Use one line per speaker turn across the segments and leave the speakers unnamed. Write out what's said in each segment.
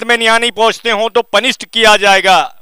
Batsman यहां नहीं पहुंचते हों तो पनिश्ड किया जाएगा।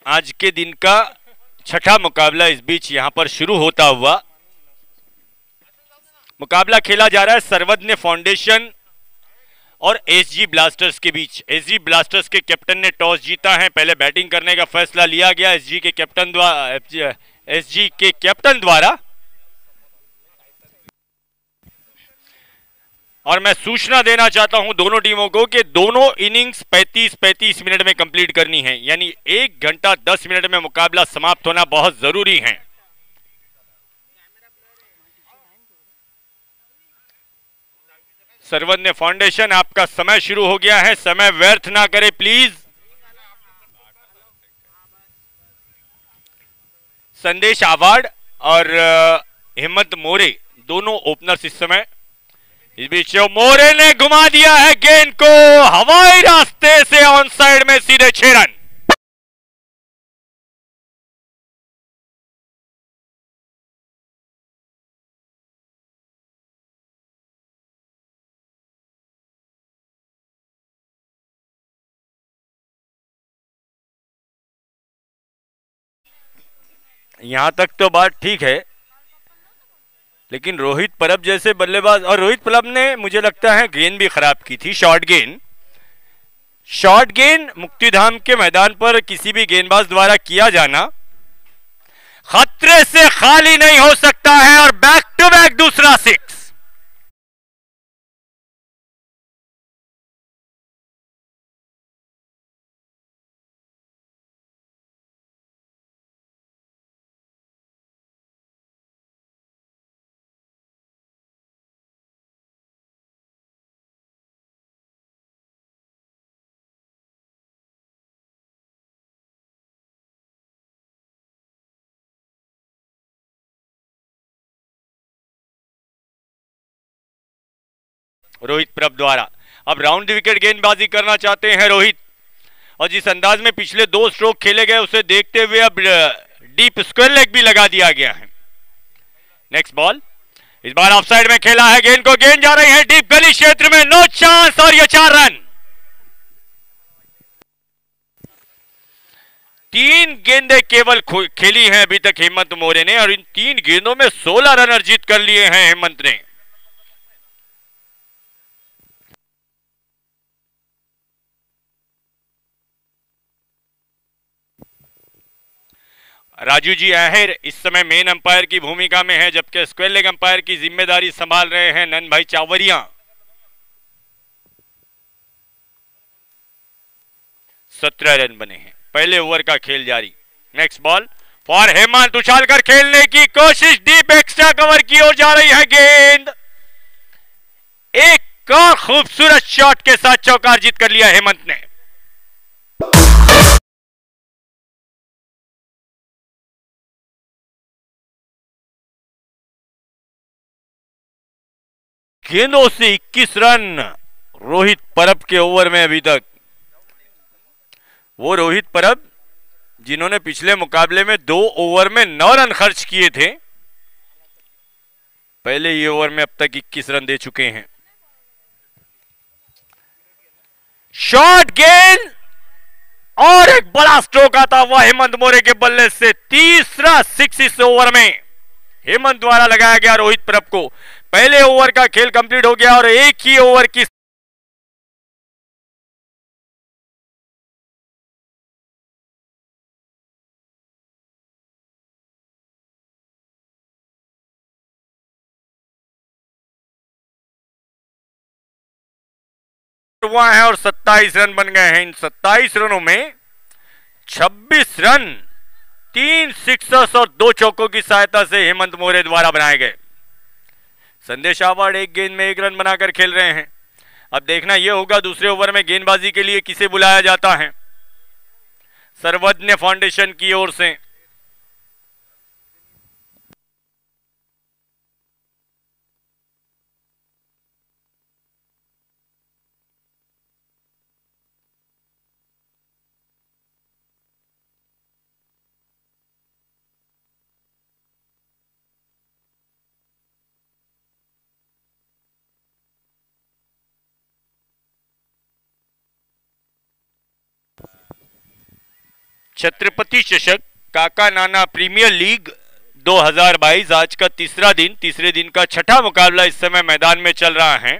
आज के दिन का छठा मुकाबला इस बीच यहां पर शुरू होता हुआ मुकाबला खेला जा रहा है सर्वज्ञ फाउंडेशन और एसजी ब्लास्टर्स के बीच। एसजी ब्लास्टर्स के कैप्टन ने टॉस जीता है, पहले बैटिंग करने का फैसला लिया गया एसजी के कैप्टन द्वारा। और मैं सूचना देना चाहता हूं दोनों टीमों को कि दोनों इनिंग्स 35-35 मिनट में कंप्लीट करनी है, यानी 1 घंटा 10 मिनट में मुकाबला समाप्त होना बहुत जरूरी है। सर्वज्ञ फाउंडेशन, आपका समय शुरू हो गया है, समय व्यर्थ ना करें प्लीज। संदेश आवाड और हिम्मत मोरे दोनों ओपनर्स इस समय। इस बीच मोरे ने घुमा दिया है गेंद को हवाई रास्ते से ऑन साइड में सीधे 6 रन। यहां तक तो बात ठीक है, लेकिन रोहित परब जैसे बल्लेबाज, और रोहित परब ने मुझे लगता है गेंद भी खराब की थी, शॉर्ट गेंद मुक्तिधाम के मैदान पर किसी भी गेंदबाज द्वारा किया जाना खतरे से खाली नहीं हो सकता है। और बैक टू बैक दूसरा 6। रोहित परब द्वारा अब राउंड विकेट गेंदबाजी करना चाहते हैं रोहित, और जिस अंदाज में पिछले 2 स्ट्रोक खेले गए उसे देखते हुए अब डीप स्क्वायर लेग भी लगा दिया गया है। नेक्स्ट बॉल, इस बार ऑफसाइड में खेला है गेंद को, गेंद जा रही है डीप गली क्षेत्र में, नो चांस, और ये 4 रन। 3 गेंदें केवल खेली हैं अभी तक हेमंत मोरे ने, और इन 3 गेंदों में 16 रन अर्जित कर लिए हैं हेमंत ने। राजू जी आहेर इस समय मेन अंपायर की भूमिका में है, जबकि स्क्वायर लेग अंपायर की जिम्मेदारी संभाल रहे हैं नन भाई चावरिया। 17 रन बने हैं, पहले ओवर का खेल जारी। नेक्स्ट बॉल फॉर हेमंत, उछालकर खेलने की कोशिश, डीप एक्स्ट्रा कवर की ओर जा रही है गेंद, एक और खूबसूरत शॉट के साथ चौका अर्जित कर लिया हेमंत ने। गेंदों से 21 रन रोहित परब के ओवर में अभी तक। वो रोहित परब जिन्होंने पिछले मुकाबले में 2 ओवर में 9 रन खर्च किए थे, पहले ही ओवर में अब तक 21 रन दे चुके हैं। शॉट गेंद और एक बड़ा स्ट्रोक आता हुआ हेमंत मोरे के बल्ले से। तीसरा 6 इस ओवर में हेमंत द्वारा लगाया गया रोहित परब को। पहले ओवर का खेल कंप्लीट हो गया और एक ही ओवर की हुआ है और 27 रन बन गए हैं। इन 27 रनों में 26 रन 3 सिक्सर्स और 2 चौकों की सहायता से हेमंत मोरे द्वारा बनाए गए। संदेश आवाड़ एक गेंद में 1 रन बनाकर खेल रहे हैं। अब देखना यह होगा दूसरे ओवर में गेंदबाजी के लिए किसे बुलाया जाता है। सर्वज्ञ फाउंडेशन की ओर से छत्रपति चषक काका नाना प्रीमियर लीग 2022 आज का तीसरे दिन का छठा मुकाबला इस समय मैदान में चल रहा है।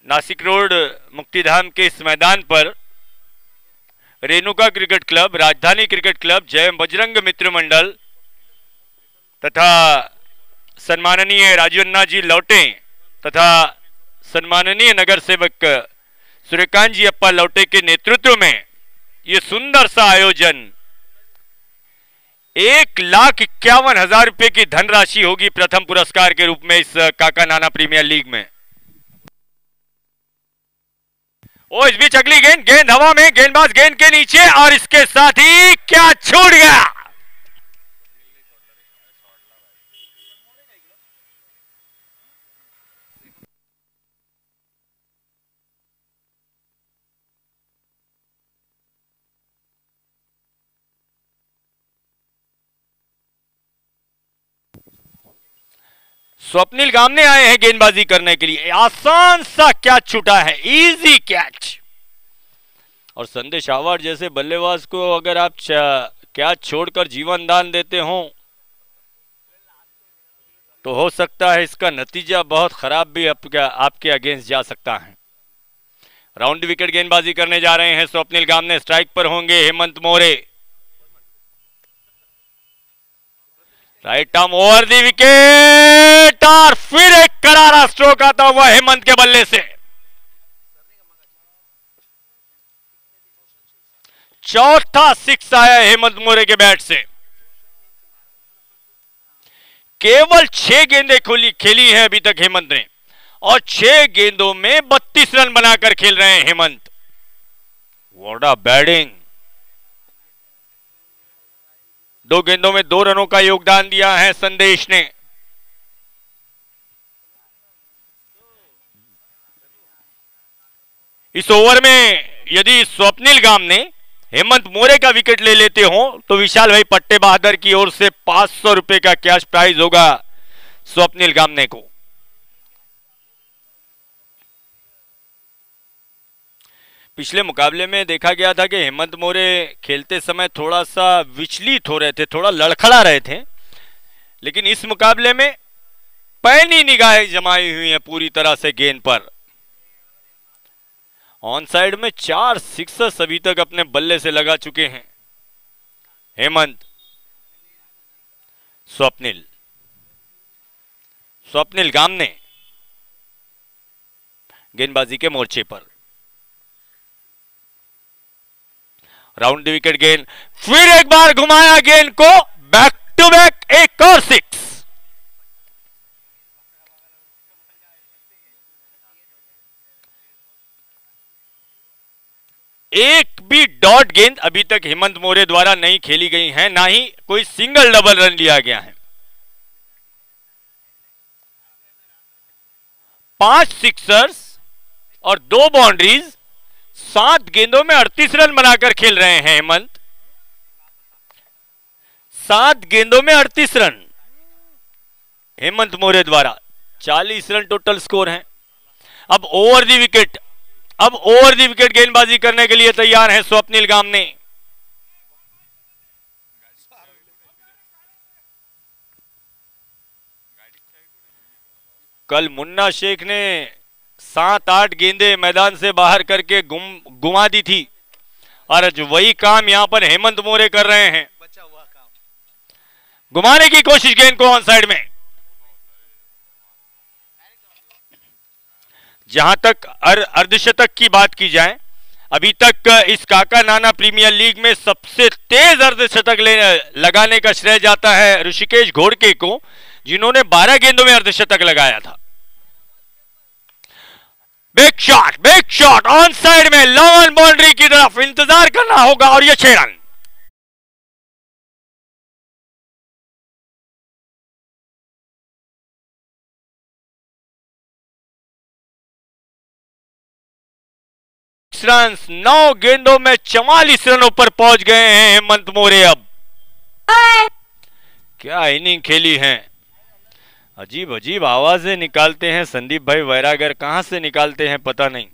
नासिक रोड मुक्तिधाम के इस मैदान पर रेणुका क्रिकेट क्लब, राजधानी क्रिकेट क्लब, जय बजरंग मित्र मंडल तथा सम्माननीय राजन्ना जी लौटे तथा सम्माननीय नगर सेवक सूर्यकांत जी अप्पा लौटे के नेतृत्व में यह सुंदर सा आयोजन 1,51,000 रुपए की धनराशि होगी प्रथम पुरस्कार के रूप में इस काका नाना प्रीमियर लीग में। ओ इस बीच अगली गेंद हवा में, गेंदबाज गेंद के नीचे और इसके साथ ही क्या छूट गया। स्वप्निल गामने आए हैं गेंदबाजी करने के लिए। आसान सा कैच छूटा है, इजी कैच। और संदेश आवाड़ जैसे बल्लेबाज को अगर आप कैच छोड़कर जीवन दान देते हो तो हो सकता है इसका नतीजा बहुत खराब भी आपके अगेंस्ट जा सकता है। राउंड विकेट गेंदबाजी करने जा रहे हैं स्वप्निल गामने। स्ट्राइक पर होंगे Hemant More. Right arm over the wicket और फिर एक करारा स्ट्रोक आता हुआ हेमंत के बल्ले से। चौथा 6 आया हेमंत मोरे के बैट से। केवल 6 गेंदें खेली हैं अभी तक हेमंत ने और 6 गेंदों में 32 रन बनाकर खेल रहे हैं हेमंत। What a batting. 2 गेंदों में 2 रनों का योगदान दिया है संदेश ने। इस ओवर में यदि स्वप्निल गामने हेमंत मोरे का विकेट ले लेते हो तो विशाल भाई पट्टे बहादुर की ओर से 500 रुपए का कैश प्राइज होगा स्वप्निल गामने को। पिछले मुकाबले में देखा गया था कि हेमंत मोरे खेलते समय थोड़ा सा विचलित हो रहे थे, थोड़ा लड़खड़ा रहे थे, लेकिन इस मुकाबले में पैनी निगाहें जमाई हुई हैं पूरी तरह से गेंद पर। ऑन साइड में 4 सिक्सर्स अभी तक अपने बल्ले से लगा चुके हैं हेमंत। स्वप्निल गामने गेंदबाजी के मोर्चे पर। राउंड द विकेट गेंद, फिर एक बार घुमाया गेंद को, बैक टू बैक एक और 6। एक भी डॉट गेंद अभी तक हेमंत मोरे द्वारा नहीं खेली गई है, ना ही कोई सिंगल डबल रन लिया गया है। 5 सिक्सर्स और 2 बाउंड्रीज, 7 गेंदों में 38 रन बनाकर खेल रहे हैं हेमंत। 7 गेंदों में 38 रन हेमंत मोरे द्वारा, 40 रन टोटल स्कोर है। अब ओवर दी विकेट, गेंदबाजी करने के लिए तैयार है स्वप्निल गामने। कल मुन्ना शेख ने 7-8 गेंदें मैदान से बाहर करके गुमा दी थी, और आज वही काम यहां पर हेमंत मोरे कर रहे हैं। घुमाने की कोशिश गेंद को ऑन साइड में। जहां तक अर्धशतक की बात की जाए, अभी तक इस काका नाना प्रीमियर लीग में सबसे तेज अर्धशतक लगाने का श्रेय जाता है ऋषिकेश घोड़के को, जिन्होंने 12 गेंदों में अर्धशतक लगाया था। बिग शॉट ऑन साइड में, लॉन्ग बाउंड्री की तरफ इंतजार करना होगा, और ये 6 रन। रन 9 गेंदों में 44 रनों पर पहुंच गए हैं हेमंत मोरे। अब क्या इनिंग खेली है, अजीब अजीब आवाजें निकालते हैं संदीप भाई वैरागर, कहां से निकालते हैं पता नहीं।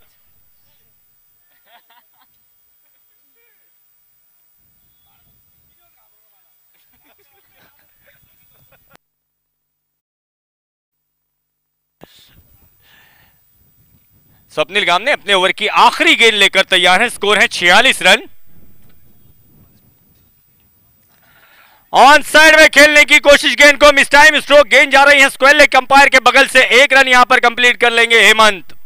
स्वप्निल गामने अपने ओवर की आखिरी गेंद लेकर तैयार है। स्कोर है 46 रन। ऑन साइड में खेलने की कोशिश, गेंद को मिस टाइम स्ट्रोक, गेंद जा रही है स्क्वायर लेग अंपायर के बगल से। 1 रन यहां पर कंप्लीट कर लेंगे हेमंत,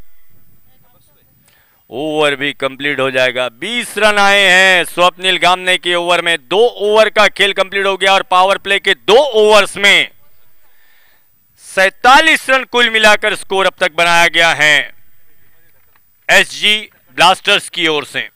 ओवर भी कंप्लीट हो जाएगा। 20 रन आए हैं स्वप्निल गामने के ओवर में। 2 ओवर का खेल कंप्लीट हो गया, और पावर प्ले के 2 ओवर्स में 47 रन कुल मिलाकर स्कोर अब तक बनाया गया है एसजी ब्लास्टर्स की ओर से।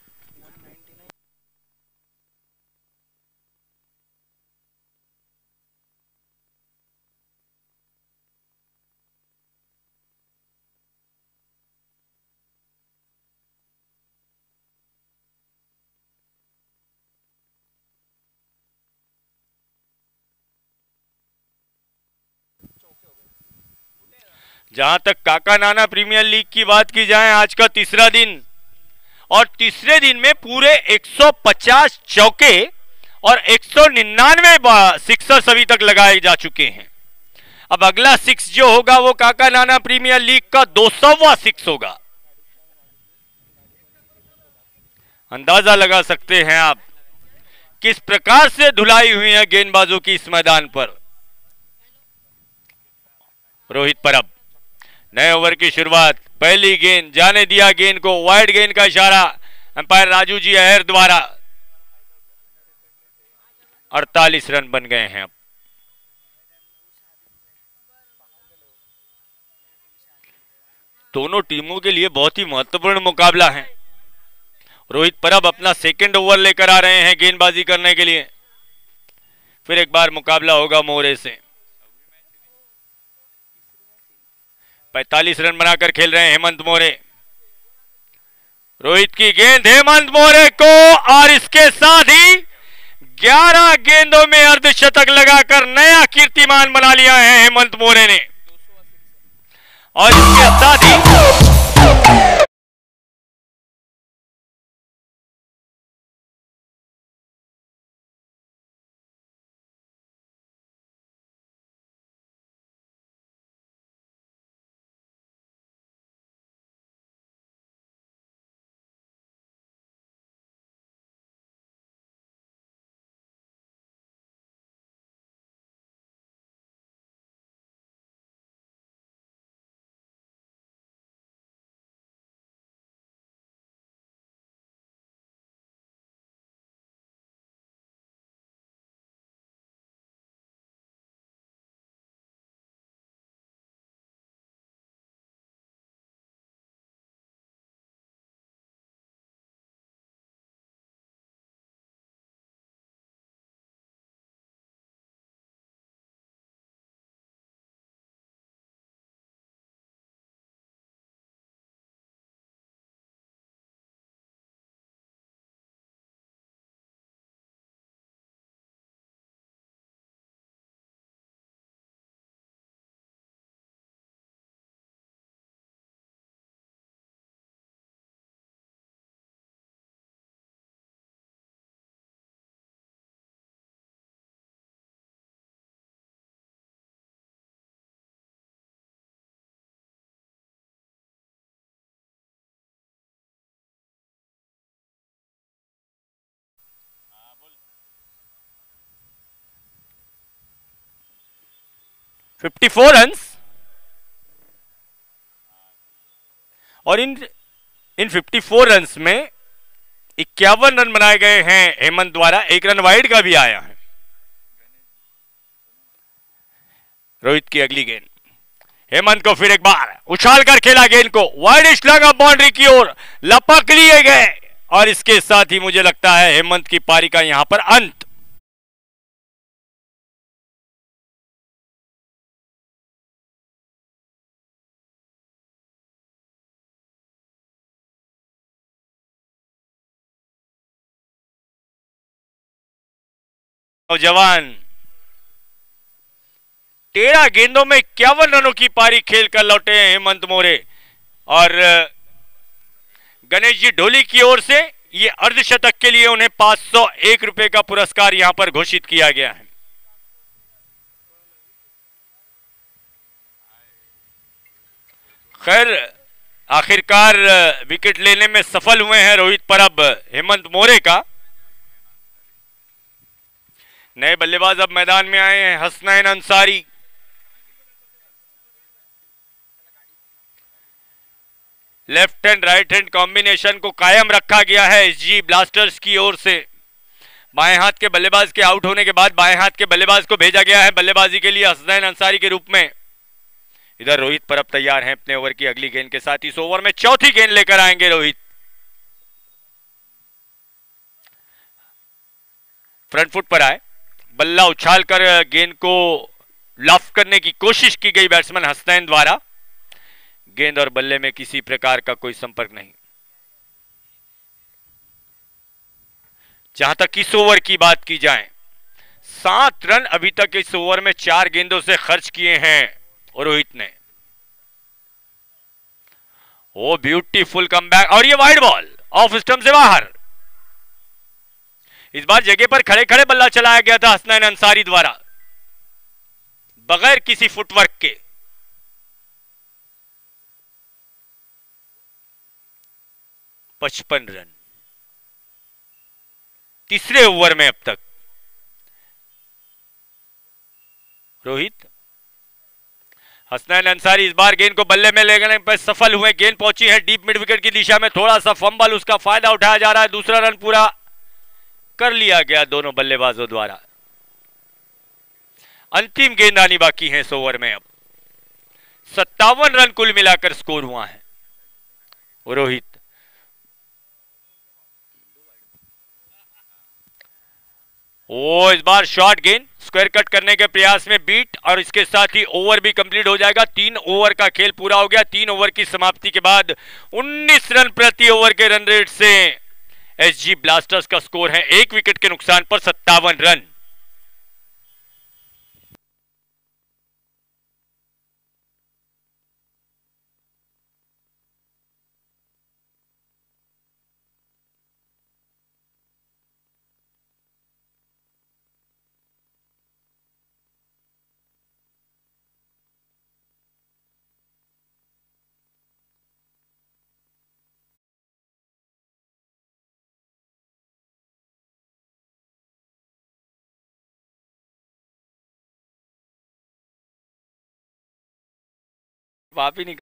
जहां तक काका नाना प्रीमियर लीग की बात की जाए, आज का तीसरा दिन, और तीसरे दिन में पूरे 150 चौके और 199 सिक्सर्स अभी तक लगाए जा चुके हैं। अब अगला 6 जो होगा वो काका नाना प्रीमियर लीग का 200वां 6 होगा। अंदाजा लगा सकते हैं आप किस प्रकार से धुलाई हुई है गेंदबाजों की इस मैदान पर। रोहित परब, नए ओवर की शुरुआत, पहली गेंद, जाने दिया गेंद को, वाइड गेंद का इशारा अंपायर राजू जी अहर द्वारा। 48 रन बन गए हैं। अब दोनों टीमों के लिए बहुत ही महत्वपूर्ण मुकाबला है। रोहित परब अपना सेकंड ओवर लेकर आ रहे हैं गेंदबाजी करने के लिए। फिर एक बार मुकाबला होगा मोरे से। 45 रन बनाकर खेल रहे हैं हेमंत मोरे। रोहित की गेंद हेमंत मोरे को, और इसके साथ ही 11 गेंदों में अर्धशतक लगाकर नया कीर्तिमान बना लिया है हेमंत मोरे ने। और इसके साथ ही 54 रन्स, और इन 54 रन्स में 51 रन बनाए गए हैं हेमंत द्वारा, 1 रन वाइड का भी आया है। रोहित की अगली गेंद, हेमंत को फिर एक बार उछाल कर खेला गेंद को, वाइड लगा बाउंड्री की ओर, लपक लिए गए, और इसके साथ ही मुझे लगता है हेमंत की पारी का यहां पर अंत। नौजवान 13 गेंदों में 51 रनों की पारी खेलकर लौटे हैं हेमंत मोरे, और गणेश जी ढोली की ओर से ये अर्धशतक के लिए उन्हें 501 रुपए का पुरस्कार यहां पर घोषित किया गया है। खैर आखिरकार विकेट लेने में सफल हुए हैं रोहित पर अब हेमंत मोरे का। नए बल्लेबाज अब मैदान में आए हैं, Hasnain Ansari. Left hand right hand combination को कायम रखा गया है एसजी ब्लास्टर्स की ओर से। बाएं हाथ के बल्लेबाज के आउट होने के बाद बाएं हाथ के बल्लेबाज को भेजा गया है बल्लेबाजी के लिए हसनैन अंसारी के रूप में। इधर रोहित परब तैयार हैं अपने ओवर की अगली गेंद के साथ। इस ओवर में चौथी गेंद लेकर आएंगे रोहित। फ्रंट फुट पर आए, बल्ला उछालकर गेंद को लॉफ्ट करने की कोशिश की गई बैट्समैन हसनैन द्वारा। गेंद और बल्ले में किसी प्रकार का कोई संपर्क नहीं। जहां तक इस ओवर की बात की जाए, 7 रन अभी तक इस ओवर में 4 गेंदों से खर्च किए हैं रोहित ने। ओ ब्यूटीफुल कमबैक, और ये वाइड बॉल ऑफ स्टंप से बाहर। इस बार जगह पर खड़े खड़े बल्ला चलाया गया था हसनैन अंसारी द्वारा, बगैर किसी फुटवर्क के। पचपन रन तीसरे ओवर में अब तक। रोहित, हसनैन अंसारी इस बार गेंद को बल्ले में लेने पर सफल हुए। गेंद पहुंची है डीप मिड विकेट की दिशा में, थोड़ा सा फंबल, उसका फायदा उठाया जा रहा है। दूसरा रन पूरा कर लिया गया दोनों बल्लेबाजों द्वारा। अंतिम गेंद आनी बाकी है इस ओवर में। अब 57 रन कुल मिलाकर स्कोर हुआ है। रोहित, ओ इस बार शॉर्ट गेंद स्क्वायर कट करने के प्रयास में बीट, और इसके साथ ही ओवर भी कंप्लीट हो जाएगा। 3 ओवर का खेल पूरा हो गया। 3 ओवर की समाप्ति के बाद 19 रन प्रति ओवर के रन रेट से एसजी ब्लास्टर्स का स्कोर है 1 विकेट के नुकसान पर 57 रन। वापी नहीं।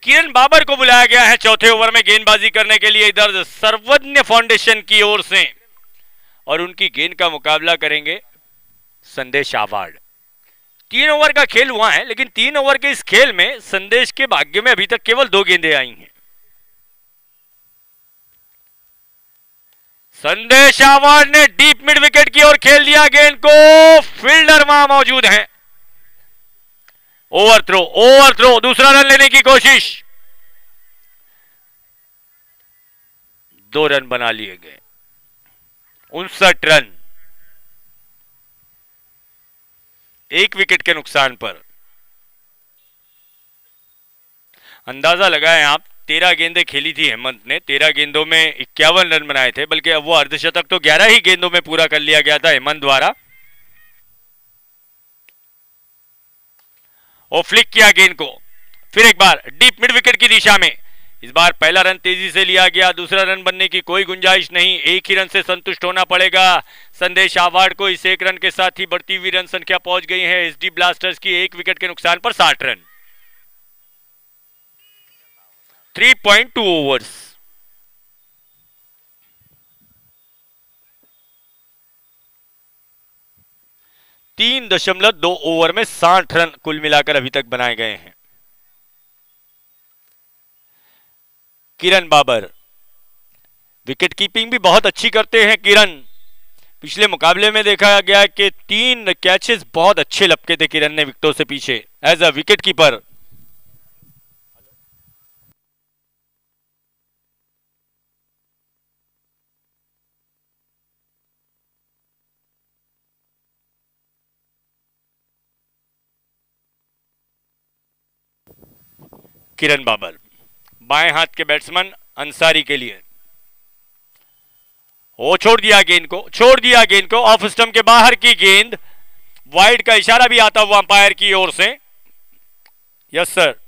किरण बाबर को बुलाया गया है चौथे ओवर में गेंदबाजी करने के लिए इधर सर्वज्ञ फाउंडेशन की ओर से, और उनकी गेंद का मुकाबला करेंगे संदेश आवाड़। 3 ओवर का खेल हुआ है, लेकिन 3 ओवर के इस खेल में संदेश के भाग्य में अभी तक केवल 2 गेंदें आई हैं। संदेश आवाड़ ने डीप मिड विकेट की ओर खेल दिया गेंद को, फील्डर वहां मौजूद है। ओवर थ्रो, दूसरा रन लेने की कोशिश। 2 रन बना लिए गए, 59 रन 1 विकेट के नुकसान पर। अंदाजा लगाएं आप, 13 गेंदें खेली थी हेमंत ने, 13 गेंदों में 51 रन बनाए थे, बल्कि अब वो अर्धशतक तो 11 ही गेंदों में पूरा कर लिया गया था हेमंत द्वारा। और फ्लिक किया गेंद को, फिर एक बार डीप मिड विकेट की दिशा में इस बार पहला रन तेजी से लिया गया, दूसरा रन बनने की कोई गुंजाइश नहीं, एक ही रन से संतुष्ट होना पड़ेगा संदेश आवाड़ को। इस एक रन के साथ ही बढ़ती हुई रन संख्या पहुंच गई है एसडी ब्लास्टर्स की, एक विकेट के नुकसान पर 60 रन। 3.2 ओवर्स। तीन 3.2 ओवर में 60 रन कुल मिलाकर अभी तक बनाए गए हैं। किरण बाबर विकेट कीपिंग भी बहुत अच्छी करते हैं किरण। पिछले मुकाबले में देखा गया कि 3 कैचेस बहुत अच्छे लपके थे किरण ने विकेटों से पीछे एज अ विकेट कीपर। किरण बाबर बाएं हाथ के बैट्समैन अंसारी के लिए, वो छोड़ दिया गेंद को, ऑफ स्टंप के बाहर की गेंद, वाइड का इशारा भी आता हुआ अंपायर की ओर से। Yes sir.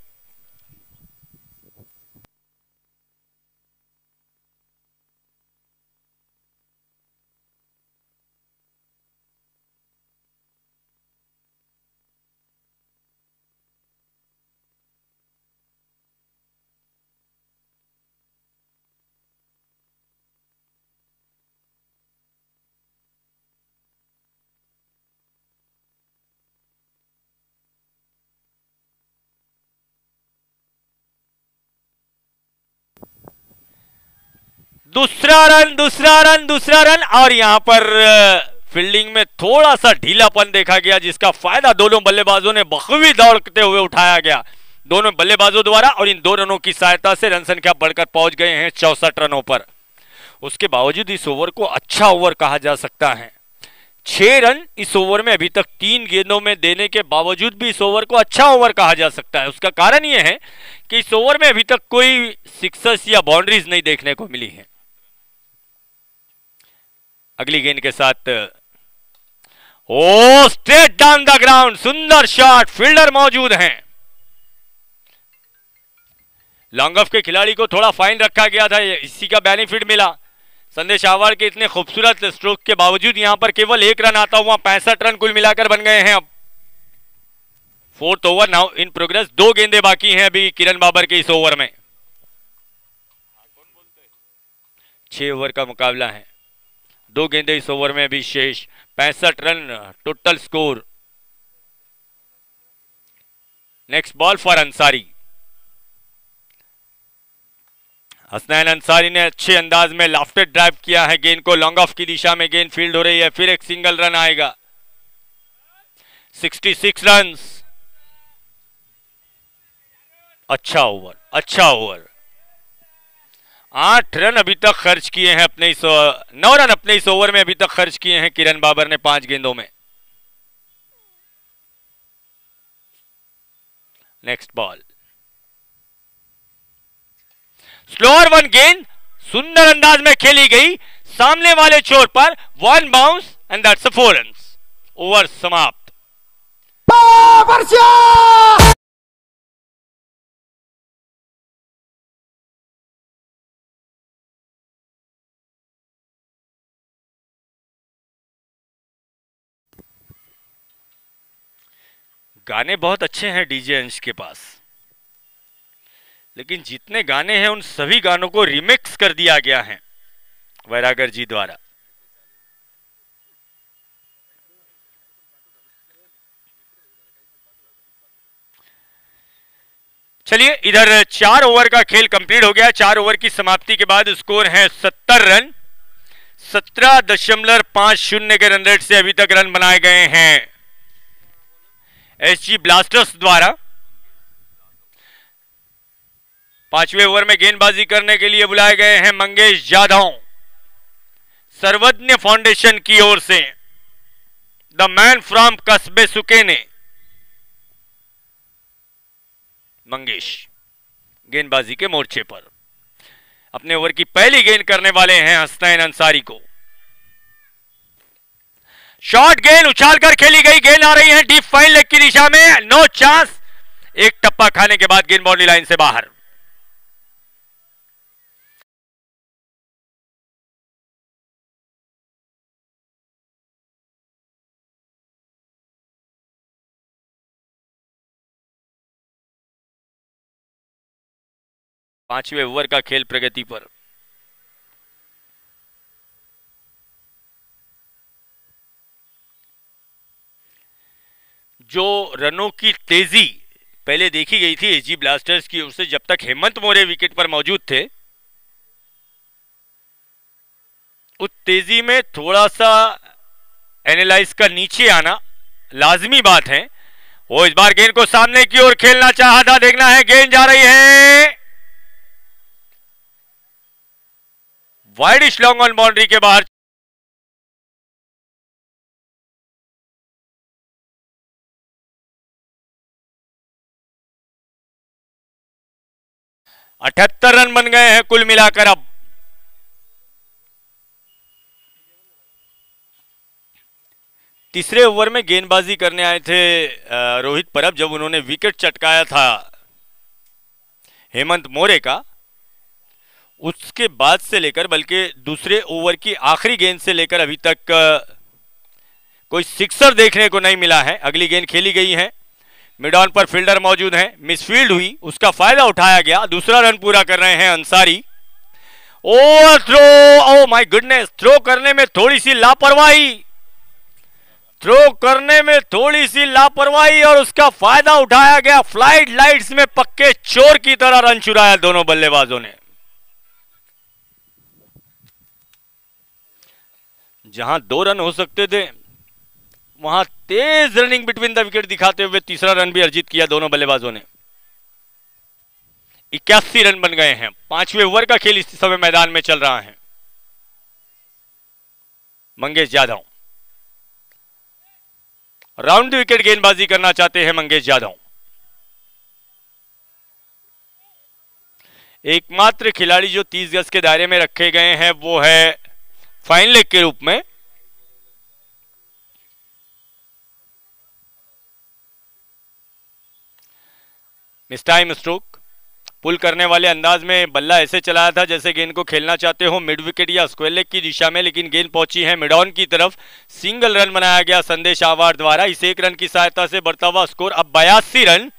दूसरा रन और यहां पर फील्डिंग में थोड़ा सा ढीलापन देखा गया, जिसका फायदा दोनों बल्लेबाजों ने बखूबी दौड़ते हुए उठाया गया दोनों बल्लेबाजों द्वारा, और इन 2 रनों की सहायता से रन संख्या बढ़कर पहुंच गए हैं 64 रनों पर। उसके बावजूद इस ओवर को अच्छा ओवर कहा जा सकता है। 6 रन इस ओवर में अभी तक 3 गेंदों में देने के बावजूद भी इस ओवर को अच्छा ओवर कहा जा सकता है। उसका कारण यह है कि इस ओवर में अभी तक कोई सिक्सर्स या बाउंड्रीज नहीं देखने को मिली है। अगली गेंद के साथ स्ट्रेट डाउन द ग्राउंड, सुंदर शॉट, फील्डर मौजूद हैं। लॉन्ग ऑफ के खिलाड़ी को थोड़ा फाइन रखा गया था, इसी का बेनिफिट मिला। संदेश आवाड़ के इतने खूबसूरत स्ट्रोक के बावजूद यहां पर केवल 1 रन आता हुआ 65 रन कुल मिलाकर बन गए हैं। अब 4th over now in progress, 2 गेंदें बाकी हैं अभी किरण बाबर के इस ओवर में। 6 ओवर का मुकाबला है, 2 गेंदें इस ओवर में भी शेष, 65 run total score. Next ball for Ansari. Hasnain Ansari ने अच्छे अंदाज में लाफ्टेड ड्राइव किया है गेंद को, लॉन्ग ऑफ की दिशा में गेंद फील्ड हो रही है, फिर एक सिंगल रन आएगा। 66 रन। अच्छा ओवर, 8 रन अभी तक खर्च किए हैं अपने 9 रन अपने इस ओवर में अभी तक खर्च किए हैं किरण बाबर ने 5 गेंदों में। नेक्स्ट बॉल, स्लोअर 1 गेंद सुंदर अंदाज में खेली गई सामने वाले छोर पर, 1 bounce and that's 4 run. Over समाप्त। गाने बहुत अच्छे हैं डीजे अंश के पास, लेकिन जितने गाने हैं उन सभी गानों को रिमिक्स कर दिया गया है वैरागर जी द्वारा। चलिए, इधर 4 ओवर का खेल कंप्लीट हो गया। 4 ओवर की समाप्ति के बाद स्कोर है 70 रन। 17.50 के रन रेट से अभी तक रन बनाए गए हैं एसजी ब्लास्टर्स द्वारा। 5वें ओवर में गेंदबाजी करने के लिए बुलाए गए हैं मंगेश जाधव, सर्वज्ञ फाउंडेशन की ओर से, द मैन फ्रॉम कस्बे सुकेने। मंगेश गेंदबाजी के मोर्चे पर अपने ओवर की पहली गेंद करने वाले हैं हसनैन अंसारी को। शॉर्ट गेंद उछालकर खेली गई, गेंद आ रही है डीप फाइन लेग की दिशा में, नो चांस। एक टप्पा खाने के बाद गेंद बाउंड्री लाइन से बाहर। 5वें ओवर का खेल प्रगति पर। जो रनों की तेजी पहले देखी गई थी एसजी ब्लास्टर्स की ओर से, जब तक हेमंत मोरे विकेट पर मौजूद थे, उस तेजी में थोड़ा सा एनालाइज का नीचे आना लाजमी बात है। वो इस बार गेंद को सामने की ओर खेलना चाहा था, देखना है गेंद जा रही है वाइडिश लॉन्ग ऑन बाउंड्री के बाहर। अठहत्तर रन बन गए हैं कुल मिलाकर। अब तीसरे ओवर में गेंदबाजी करने आए थे रोहित परब, जब उन्होंने विकेट चटकाया था हेमंत मोरे का, उसके बाद से लेकर बल्कि दूसरे ओवर की आखिरी गेंद से लेकर अभी तक कोई सिक्सर देखने को नहीं मिला है। अगली गेंद खेली गई है, मिड ऑन पर फील्डर मौजूद है, मिसफील्ड हुई, उसका फायदा उठाया गया, दूसरा रन पूरा कर रहे हैं Ansari. Over throw, oh my goodness, throw करने में थोड़ी सी लापरवाही और उसका फायदा उठाया गया। फ्लाइट लाइट्स में पक्के चोर की तरह रन चुराया दोनों बल्लेबाजों ने। जहां 2 रन हो सकते थे, वहां तेज रनिंग बिटवीन द विकेट दिखाते हुए तीसरा रन भी अर्जित किया दोनों बल्लेबाजों ने। 81 रन बन गए हैं। 5वें ओवर का खेल इस समय मैदान में चल रहा है। मंगेश यादव राउंड विकेट गेंदबाजी करना चाहते हैं। मंगेश यादव एकमात्र खिलाड़ी जो 30 गज के दायरे में रखे गए हैं वो है फाइन लेग के रूप में। मिस टाइम स्ट्रोक, पुल करने वाले अंदाज में बल्ला ऐसे चलाया था जैसे गेंद को खेलना चाहते हो मिड विकेट या स्क्वायर लेग की दिशा में, लेकिन गेंद पहुंची है मिड ऑन की तरफ। सिंगल रन बनाया गया संदेश आवार द्वारा। इस एक रन की सहायता से बढ़ता हुआ स्कोर अब 82 रन।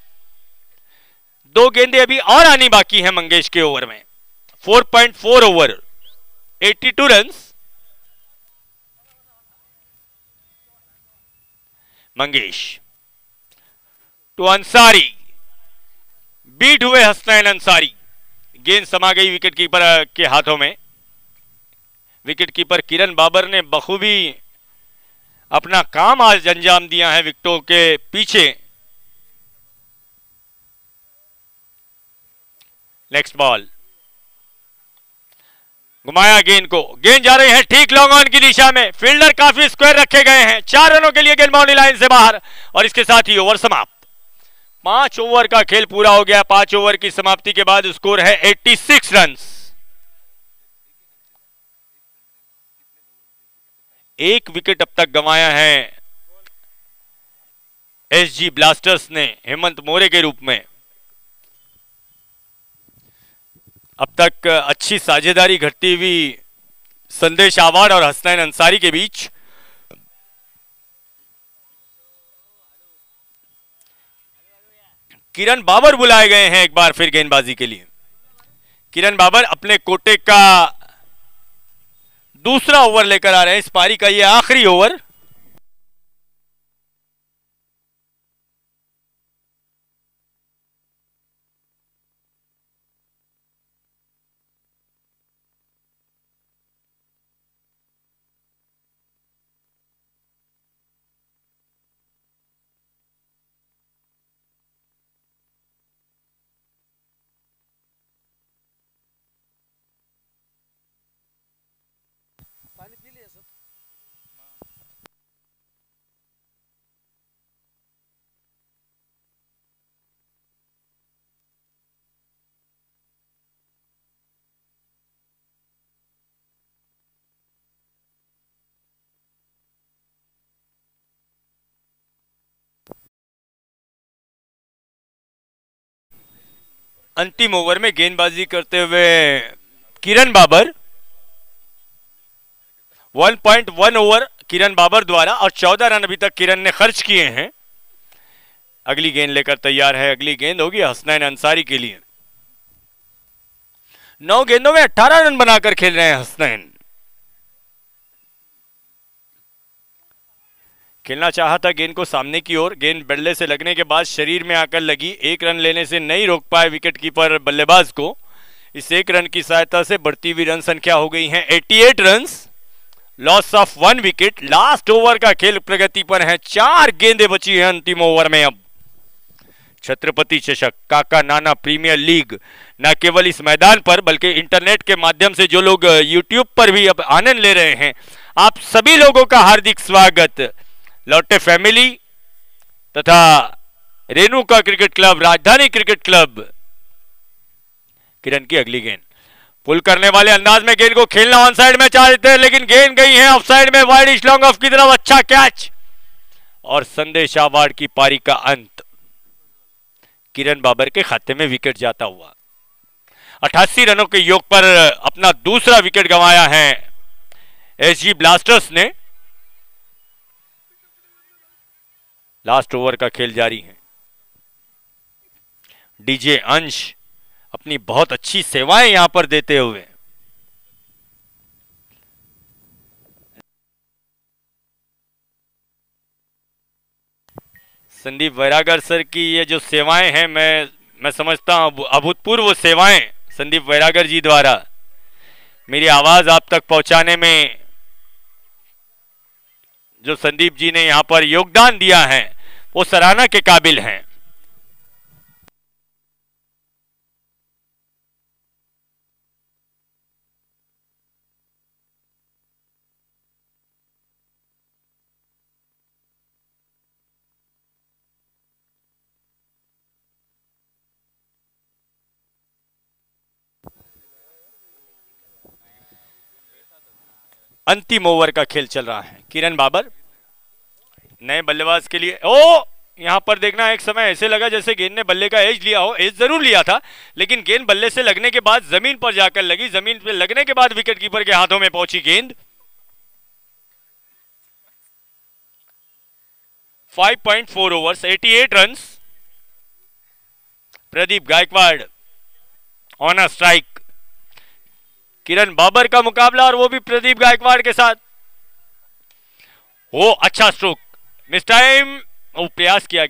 2 गेंदें अभी और आनी बाकी हैं मंगेश के ओवर में। 4.4 over, 82 run. Mangesh to Ansari, beat हुए हसनैन अंसारी। गेंद समा गई विकेट कीपर के हाथों में। विकेट कीपर किरण बाबर ने बखूबी अपना काम आज अंजाम दिया है विकेटों के पीछे। नेक्स्ट बॉल, घुमाया गेंद को, गेंद जा रही है ठीक लॉन्ग ऑन की दिशा में। फील्डर काफी स्क्वायर रखे गए हैं। 4 रनों के लिए गेंद बाउंड्री लाइन से बाहर और इसके साथ ही ओवर समाप्त। 5 ओवर का खेल पूरा हो गया। 5 ओवर की समाप्ति के बाद स्कोर है 86 रन। एक विकेट अब तक गंवाया है एसजी ब्लास्टर्स ने हेमंत मोरे के रूप में। अब तक अच्छी साझेदारी घटती हुई संदेश आवाड़ और हसनैन अंसारी के बीच। किरण बाबर बुलाए गए हैं एक बार फिर गेंदबाजी के लिए। किरण बाबर अपने कोटे का दूसरा ओवर लेकर आ रहे हैं। इस पारी का यह आखिरी ओवर। अंतिम ओवर में गेंदबाजी करते हुए किरण बाबर। 1.1 ओवर किरण बाबर द्वारा और 14 रन अभी तक किरण ने खर्च किए हैं। अगली गेंद लेकर तैयार है। अगली गेंद होगी हसनैन अंसारी के लिए। 9 गेंदों में 18 रन बनाकर खेल रहे हैं हसनैन। खेलना चाहा था गेंद को सामने की ओर, गेंद बल्ले से लगने के बाद शरीर में आकर लगी, एक रन लेने से नहीं रोक पाए विकेट कीपर बल्लेबाज को। इस एक रन की सहायता से बढ़ती हुई रन संख्या हो गई है 88 runs, loss of 1 wicket. Last over का खेल प्रगति पर है, 4 गेंदें बची हैं अंतिम ओवर में। अब छत्रपति चषक, काका नाना प्रीमियर लीग न केवल इस मैदान पर बल्कि इंटरनेट के माध्यम से जो लोग यूट्यूब पर भी अब आनंद ले रहे हैं, आप सभी लोगों का हार्दिक स्वागत। लौटे फैमिली तथा रेणुका क्रिकेट क्लब, राजधानी क्रिकेट क्लब। किरण की अगली गेंद, पुल करने वाले अंदाज में गेंद को खेलना ऑन साइड में चाहते हैं, लेकिन गेंद गई है ऑफ साइड में, वाइड इच लॉन्ग ऑफ की तरफ। अच्छा कैच और संदेश अवार्ड की पारी का अंत। किरण बाबर के खाते में विकेट जाता हुआ। 88 रनों के योग पर अपना दूसरा विकेट गंवाया है एसजी ब्लास्टर्स ने। लास्ट ओवर का खेल जारी है। डीजे अंश अपनी बहुत अच्छी सेवाएं यहां पर देते हुए। संदीप वैरागर सर की ये जो सेवाएं हैं, मैं समझता हूं अभूतपूर्व सेवाएं संदीप वैरागर जी द्वारा मेरी आवाज आप तक पहुंचाने में जो संदीप जी ने यहां पर योगदान दिया है वो सराहना के काबिल हैं। अंतिम ओवर का खेल चल रहा है। किरण बाबर नए बल्लेबाज के लिए, ओ यहां पर देखना, एक समय ऐसे लगा जैसे गेंद ने बल्ले का एज लिया हो। एज जरूर लिया था, लेकिन गेंद बल्ले से लगने के बाद जमीन पर जाकर लगी। जमीन पर लगने के बाद विकेट कीपर के हाथों में पहुंची गेंद। 5.4 overs, 88 runs. Pradeep Gaikwad on a strike. Kiran Babar का मुकाबला और वो भी प्रदीप गायकवाड़ के साथ। वो अच्छा स्ट्रोक, मिस टाइम, प्रयास किया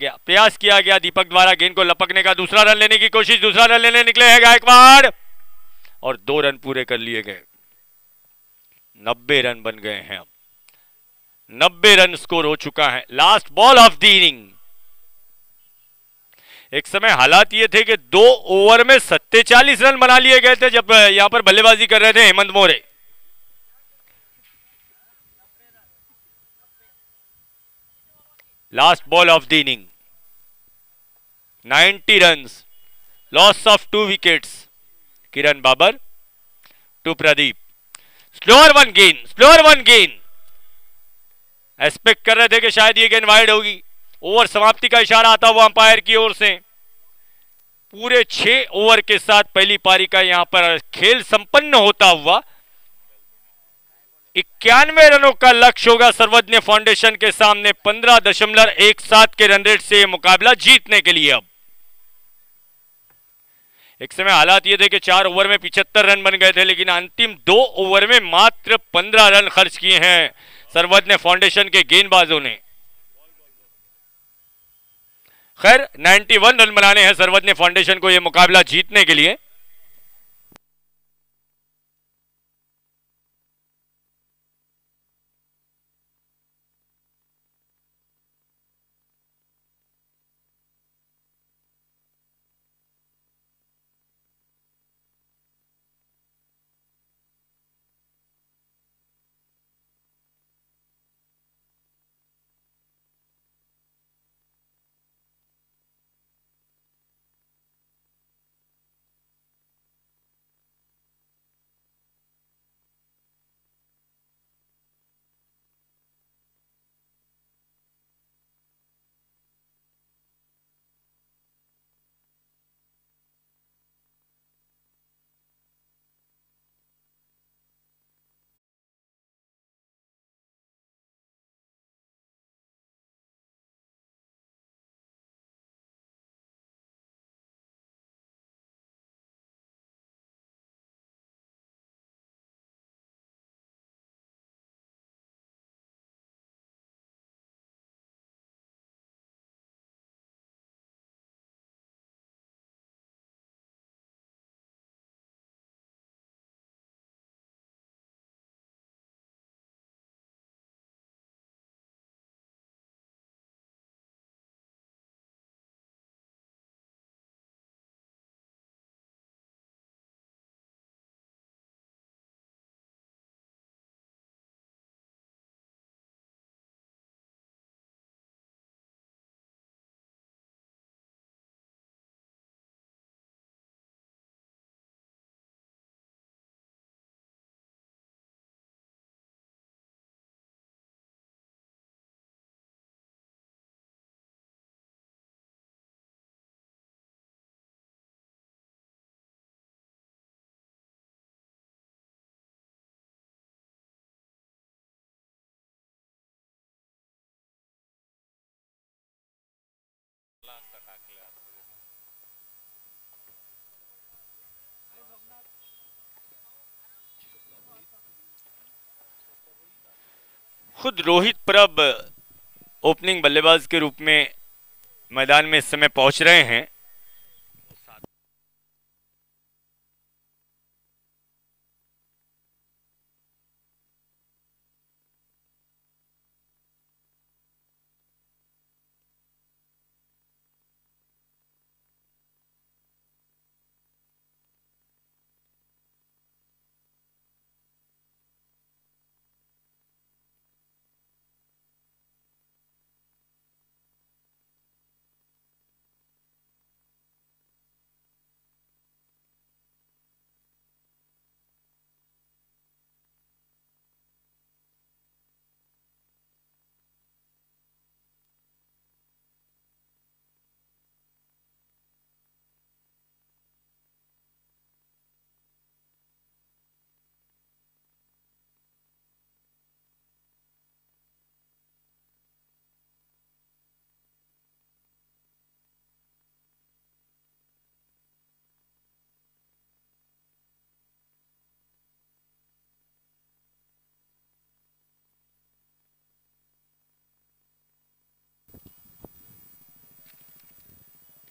गया दीपक द्वारा गेंद को लपकने का। दूसरा रन लेने की कोशिश, दूसरा रन लेने निकले हैं गायकवाड़ और 2 रन पूरे कर लिए गए। 90 रन बन गए हैं। अब 90 रन स्कोर हो चुका है। Last ball of the inning. एक समय हालात ये थे कि 2 ओवर में 47 रन बना लिए गए थे जब यहां पर बल्लेबाजी कर रहे थे Hemant More. Last ball of the inning, 90 runs, loss of 2 wickets. Kiran Babar to Pradeep. Slower one गेंद। एक्सपेक्ट कर रहे थे कि शायद ये गेंद वाइड होगी। ओवर समाप्ति का इशारा आता हुआ अंपायर की ओर से। पूरे 6 ओवर के साथ पहली पारी का यहां पर खेल संपन्न होता हुआ 91 रनों का लक्ष्य होगा सर्वज्ञ फाउंडेशन के सामने 15.17 के रन रेट से मुकाबला जीतने के लिए। अब एक समय हालात ये थे कि 4 ओवर में 75 रन बन गए थे, लेकिन अंतिम 2 ओवर में मात्र 15 रन खर्च किए हैं सर्वज्ञ फाउंडेशन के गेंदबाजों ने। खैर 91 रन बनाने हैं सर्वज्ञ फाउंडेशन को यह मुकाबला जीतने के लिए। खुद रोहित परब ओपनिंग बल्लेबाज के रूप में मैदान में इस समय पहुंच रहे हैं।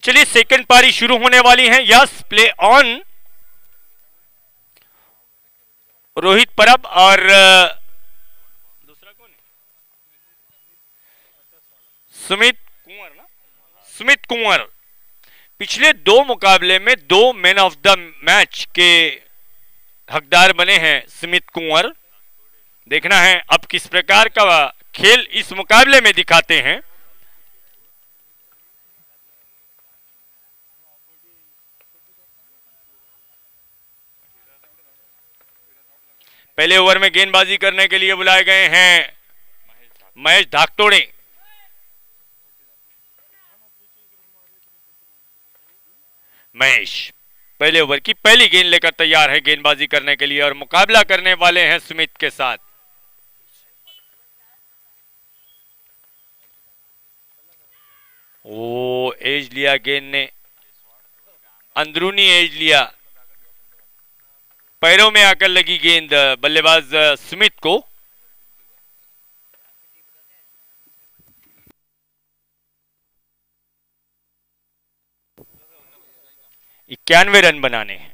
चलिए सेकंड पारी शुरू होने वाली है। Yes, play on. रोहित परब और दूसरा कौन है? सुमित कुंवर ना? सुमित कुंवर पिछले दो मुकाबले में 2 मैन ऑफ द मैच के हकदार बने हैं सुमित कुंवर। देखना है अब किस प्रकार का खेल इस मुकाबले में दिखाते हैं। पहले ओवर में गेंदबाजी करने के लिए बुलाए गए हैं महेश धाकतोड़े। महेश पहले ओवर की पहली गेंद लेकर तैयार है गेंदबाजी करने के लिए और मुकाबला करने वाले हैं सुमित के साथ। ओ एज लिया गेंद ने, अंदरूनी एज लिया, पैरों में आकर लगी गेंद बल्लेबाज सुमित को। 91 रन बनाने हैं।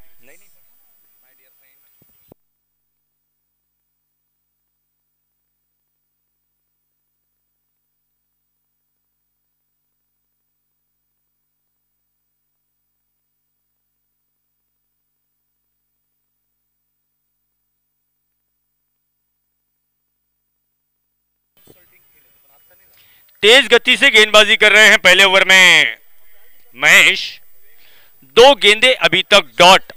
तेज गति से गेंदबाजी कर रहे हैं पहले ओवर में महेश। 2 गेंदें अभी तक डॉट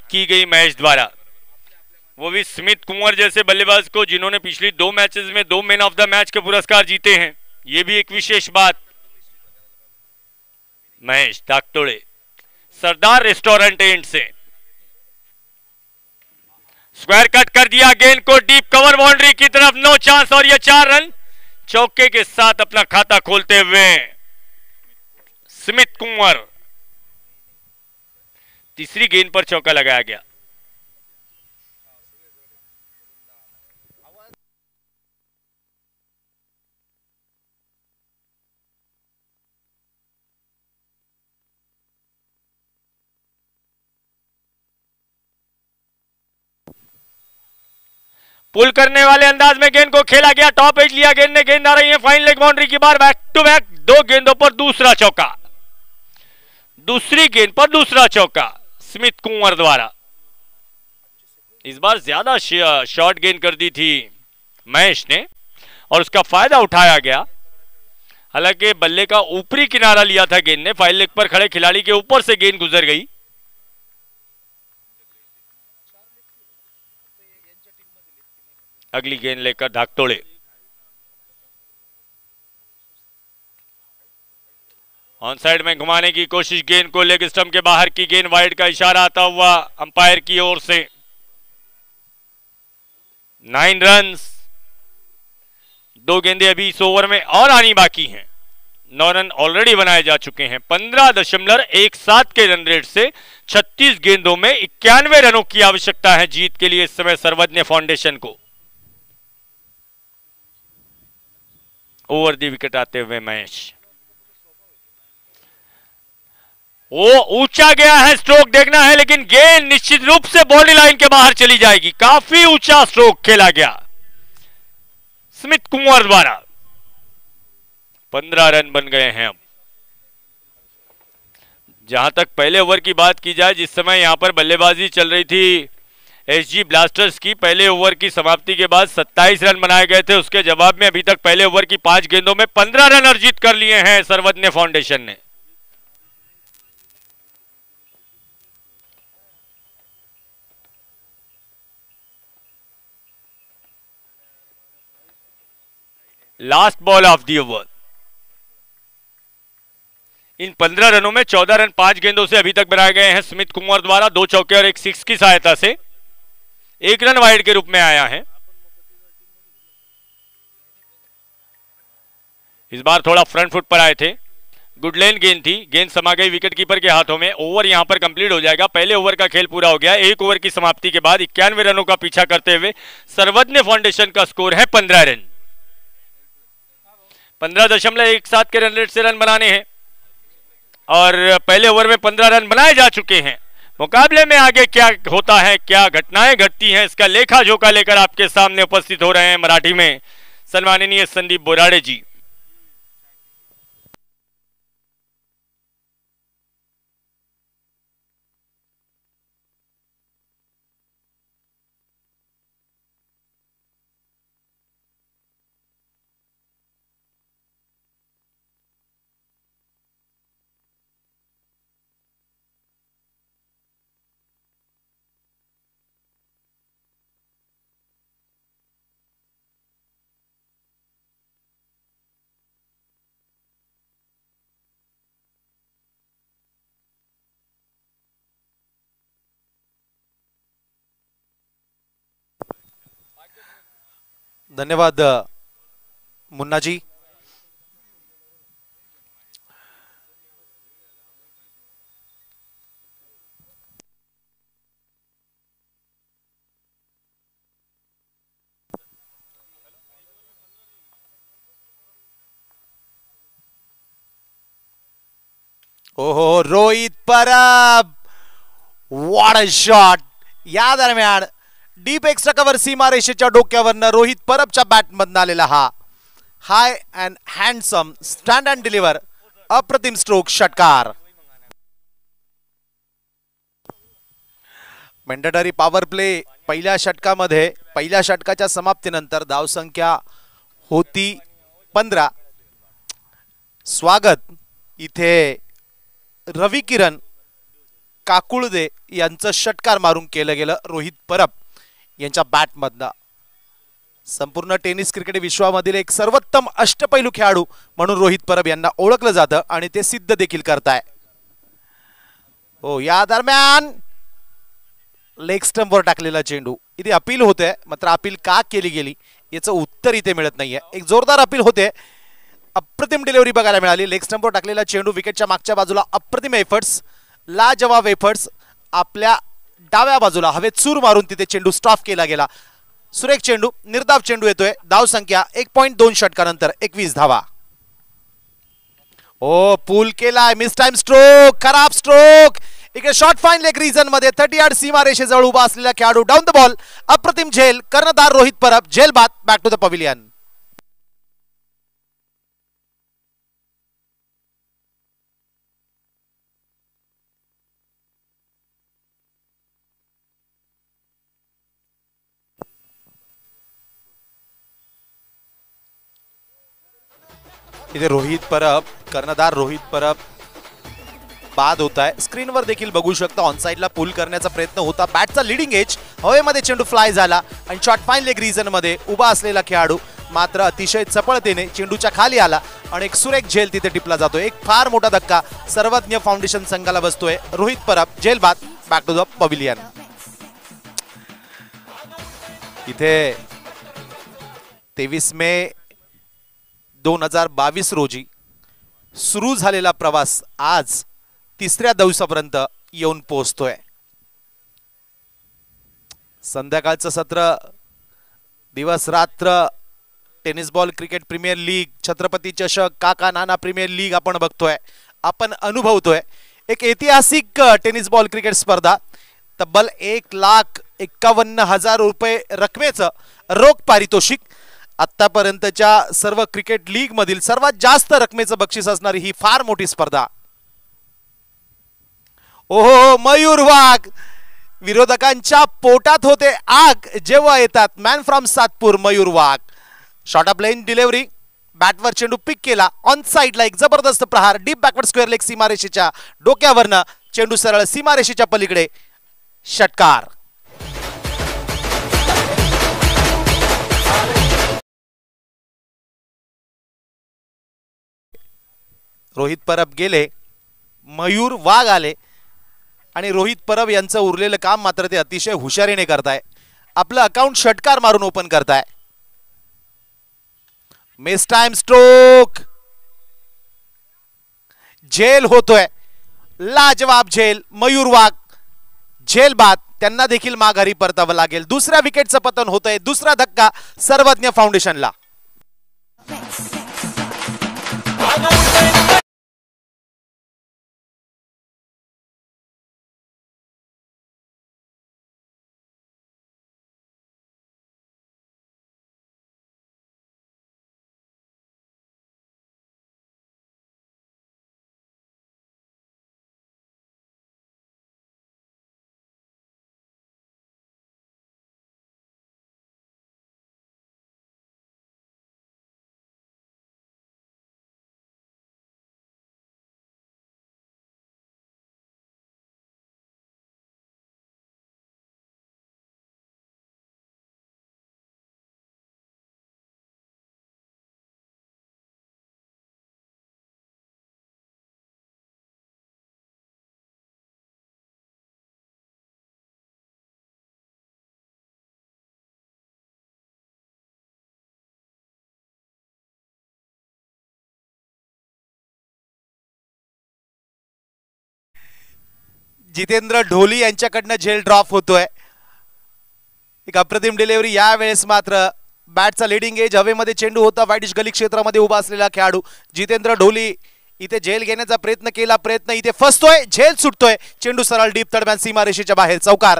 की गई महेश द्वारा, वो भी सुमित कुंवर जैसे बल्लेबाज को जिन्होंने पिछली 2 मैचेस में 2 मैन ऑफ द मैच के पुरस्कार जीते हैं। ये भी एक विशेष बात। महेश धाकतोड़े सरदार रेस्टोरेंट एंड से स्क्वायर कट कर दिया, गेंद को डीप कवर बाउंड्री की तरफ, नो चांस, और ये 4 रन चौके के साथ अपना खाता खोलते हुए सुमित कुंवर। तीसरी गेंद पर चौका लगाया गया। पुल करने वाले अंदाज में गेंद को खेला गया, टॉप एज लिया गेंद ने, गेंद आ रही है फाइन लेग बाउंड्री की बार, बैक टू बैक 2 गेंदों पर दूसरा चौका। दूसरी गेंद पर दूसरा चौका सुमित कुंवर द्वारा। इस बार ज्यादा शॉर्ट गेंद कर दी थी महेश ने और उसका फायदा उठाया गया। हालांकि बल्ले का ऊपरी किनारा लिया था गेंद ने, फाइन लेग पर खड़े खिलाड़ी के ऊपर से गेंद गुजर गई। अगली गेंद लेकर धाकतोड़े, ऑन साइड में घुमाने की कोशिश, गेंद को लेग स्टंप के बाहर की गेंद, वाइड का इशारा आता हुआ अंपायर की ओर से। 9 रन्स, 2 गेंदें अभी इस ओवर में और आनी बाकी हैं। 9 रन ऑलरेडी बनाए जा चुके हैं। 15.17 के रन रेट से 36 गेंदों में 91 रनों की आवश्यकता है जीत के लिए इस समय सर्वज्ञ फाउंडेशन को। ओवर दी विकेट आते हुए महेश, वो ऊंचा गया है, स्ट्रोक देखना है, लेकिन गेंद निश्चित रूप से बाउंड्री लाइन के बाहर चली जाएगी। काफी ऊंचा स्ट्रोक खेला गया स्मिथ कुमार द्वारा। 15 रन बन गए हैं। अब जहां तक पहले ओवर की बात की जाए, जिस समय यहां पर बल्लेबाजी चल रही थी एसजी ब्लास्टर्स की, पहले ओवर की समाप्ति के बाद 27 रन बनाए गए थे। उसके जवाब में अभी तक पहले ओवर की 5 गेंदों में 15 रन अर्जित कर लिए हैं सर्वज्ञ फाउंडेशन ने। Last ball of the over. इन 15 रनों में 14 रन 5 गेंदों से अभी तक बनाए गए हैं स्मिथ कुमार द्वारा। 2 चौके और 1 सिक्स की सहायता से 1 रन वाइड के रूप में आया है। इस बार थोड़ा फ्रंट फुट पर आए थे। गुड लेन गेंद थी, गेंद समा गई विकेट कीपर के हाथों में। ओवर यहां पर कंप्लीट हो जाएगा। पहले ओवर का खेल पूरा हो गया। 1 ओवर की समाप्ति के बाद 91 रनों का पीछा करते हुए सर्वज्ञ फाउंडेशन का स्कोर है 15 रन। 15.17 के रन रेट से रन बनाने हैं और पहले ओवर में 15 रन बनाए जा चुके हैं। मुकाबले में आगे क्या होता है, क्या घटनाएं घटती हैं, इसका लेखा जोखा लेकर आपके सामने उपस्थित हो रहे हैं मराठी में सम्माननीय संदीप बोराड़े जी।
धन्यवाद मुन्ना जी। ओहो, रोहित परब, व्हाट अ शॉट। या दरम्यान डीप एक्स्ट्रा कव्हर सीमारेषेच्या डोक्यावरनं रोहित परबच्या बॅटमधून आलेला हा high and handsome stand and deliver अप्रतिम स्ट्रोक षटकार। मॅन्डेटरी पॉवर प्ले पहिल्या षटकामध्ये, पहिल्या षटकाच्या समाप्तीनंतर धावसंख्या होती 15। स्वागत इथे रवी किरण काकुळदे यांचं षटकार मारून केलं गेलं रोहित परब यांच्या बॅटमधनं। संपूर्ण टेनिस क्रिकेट विश्वामधील एक सर्वोत्तम अष्टपैलू खेळाडू म्हणून रोहित परब यांना ओळखलं जातं आणि ते सिद्ध देखील करताय। हो, या दरम्यान लेग स्टंपवर टाकलेला चेंडू, इथे अपील होते, मात्र अपील का केली गेली याचं उत्तर इथे मिळत नाहीये। एक जोरदार अपील होते, अप्रतिम डिलिव्हरी बघायला मिळाली। लेग स्टंपवर टाकलेला चेंडू विकेटच्या मागच्या बाजूला, अप्रतिम एफर्ट्स, लाजवाब एफर्ट्स। आपल्या डाव्या बाजूला हवेत चूर मारून तिथे चेंडू स्टॉप केला गेला। सुरेख चेंडू, निर्धाव चेंडू येतोय। धाव संख्या 1.2 षटकानंतर 21 धावा। ओ, पूल केलाय, मिस टाइम स्ट्रोक, खराब स्ट्रोक। इकडे शॉर्ट फाईन लेग रीजन मध्ये 30 यार्ड सीमा रेषेजवळ उभा असलेला खेळाडू डाऊन द बॉल, अप्रतिम झेल, कर्णधार रोहित परब, झेल बाद, बॅक टू द पवेलियन। इथे रोहित परब, कर्णधार रोहित परब बाद होत आहे। स्क्रीनवर देखील बघू शकता ऑन साइडला पुल करण्याचा प्रयत्न होता। बॅटचा लीडिंग एज, हवेमध्ये चेंडू फ्लाय झाला आणि शॉर्ट फाईन लेग रीजन मध्ये उभा असलेला खेळाडू मात्र अतिशय चपळतेने चेंडूच्या खाली आला आणि एक सुरेख झेल तिथे टिपला जातो। एक फार मोठा धक्का सर्वज्ञ फाउंडेशन संघाला बसतोय। रोहित परब, झेल बाद, बॅक टू द पवेलियन। इथे 23 मे 2022 रोजी सुरू झालेला प्रवास आज तिसऱ्या दिवसापर्यंत येऊन पोहोचतोय. संध्याकाळचं सत्र, दिवस रात्र tennis ball cricket premier league, Chhatrapati चषक, काका नाना प्रीमियर लीग आपण बघतोय, आपण अनुभवतोय. एक ऐतिहासिक टेनिस बॉल क्रिकेट स्पर्धा, तब्बल 1,51,000 रुपये रकमेचं रोख पारितोषिक. आतापर्यंतच्या सर्व क्रिकेट लीग मधील सर्वात जास्त रकमेचं बक्षीस असणारी ही फार मोठी स्पर्धा. ओहो, मयूर वाघ विरोधकांच्या पोटात होते आग जेव्हा येतात. Man from Satpur Mayur Wagh. Short of line delivery, बॅटवर चेंडू पिक केला, ऑन साइडला एक जबरदस्त प्रहार, डीप बॅकवर्ड स्क्वेअर लेग सीमारेषेच्या डोक्यावरनं, चेंडू सरळ सीमारेषेच्या पलीकडे, षटकार. रोहित परब गेले, मयूर वाघ आले आणि रोहित परब यांचं उरलेलं काम मात्र ते अतिशय हुशारीने करताय. आपलं अकाउंट षटकार मारून ओपन करताय. मिस टाइम स्ट्रोक, झेल होतोय, लाजवाब झेल. मयूर वाघ झेल बाद, त्यांना देखील माघारी परतावं लागेल. दुसऱ्या विकेटचं पतन होतंय. दुसरा धक्का सर्वज्ञ फाउंडेशनला. जितेंद्र ढोली यांच्याकडनं झेल ड्रॉप होतोय. एक अप्रतिम डिलिव्हरी. यावेळेस मात्र बॅटचा लीडिंग एज हवेमध्ये, चेंडू होता वाईडिश गली क्षेत्रामध्ये उभा असलेला खेळाडू जितेंद्र ढोली इथे झेल घेण्याचा प्रयत्न केला, प्रयत्न इथे फसतोय, झेल सुटतोय, चेंडू सरळ डीप तडम्यान सीमारेषेच्या बाहेर, चौकार.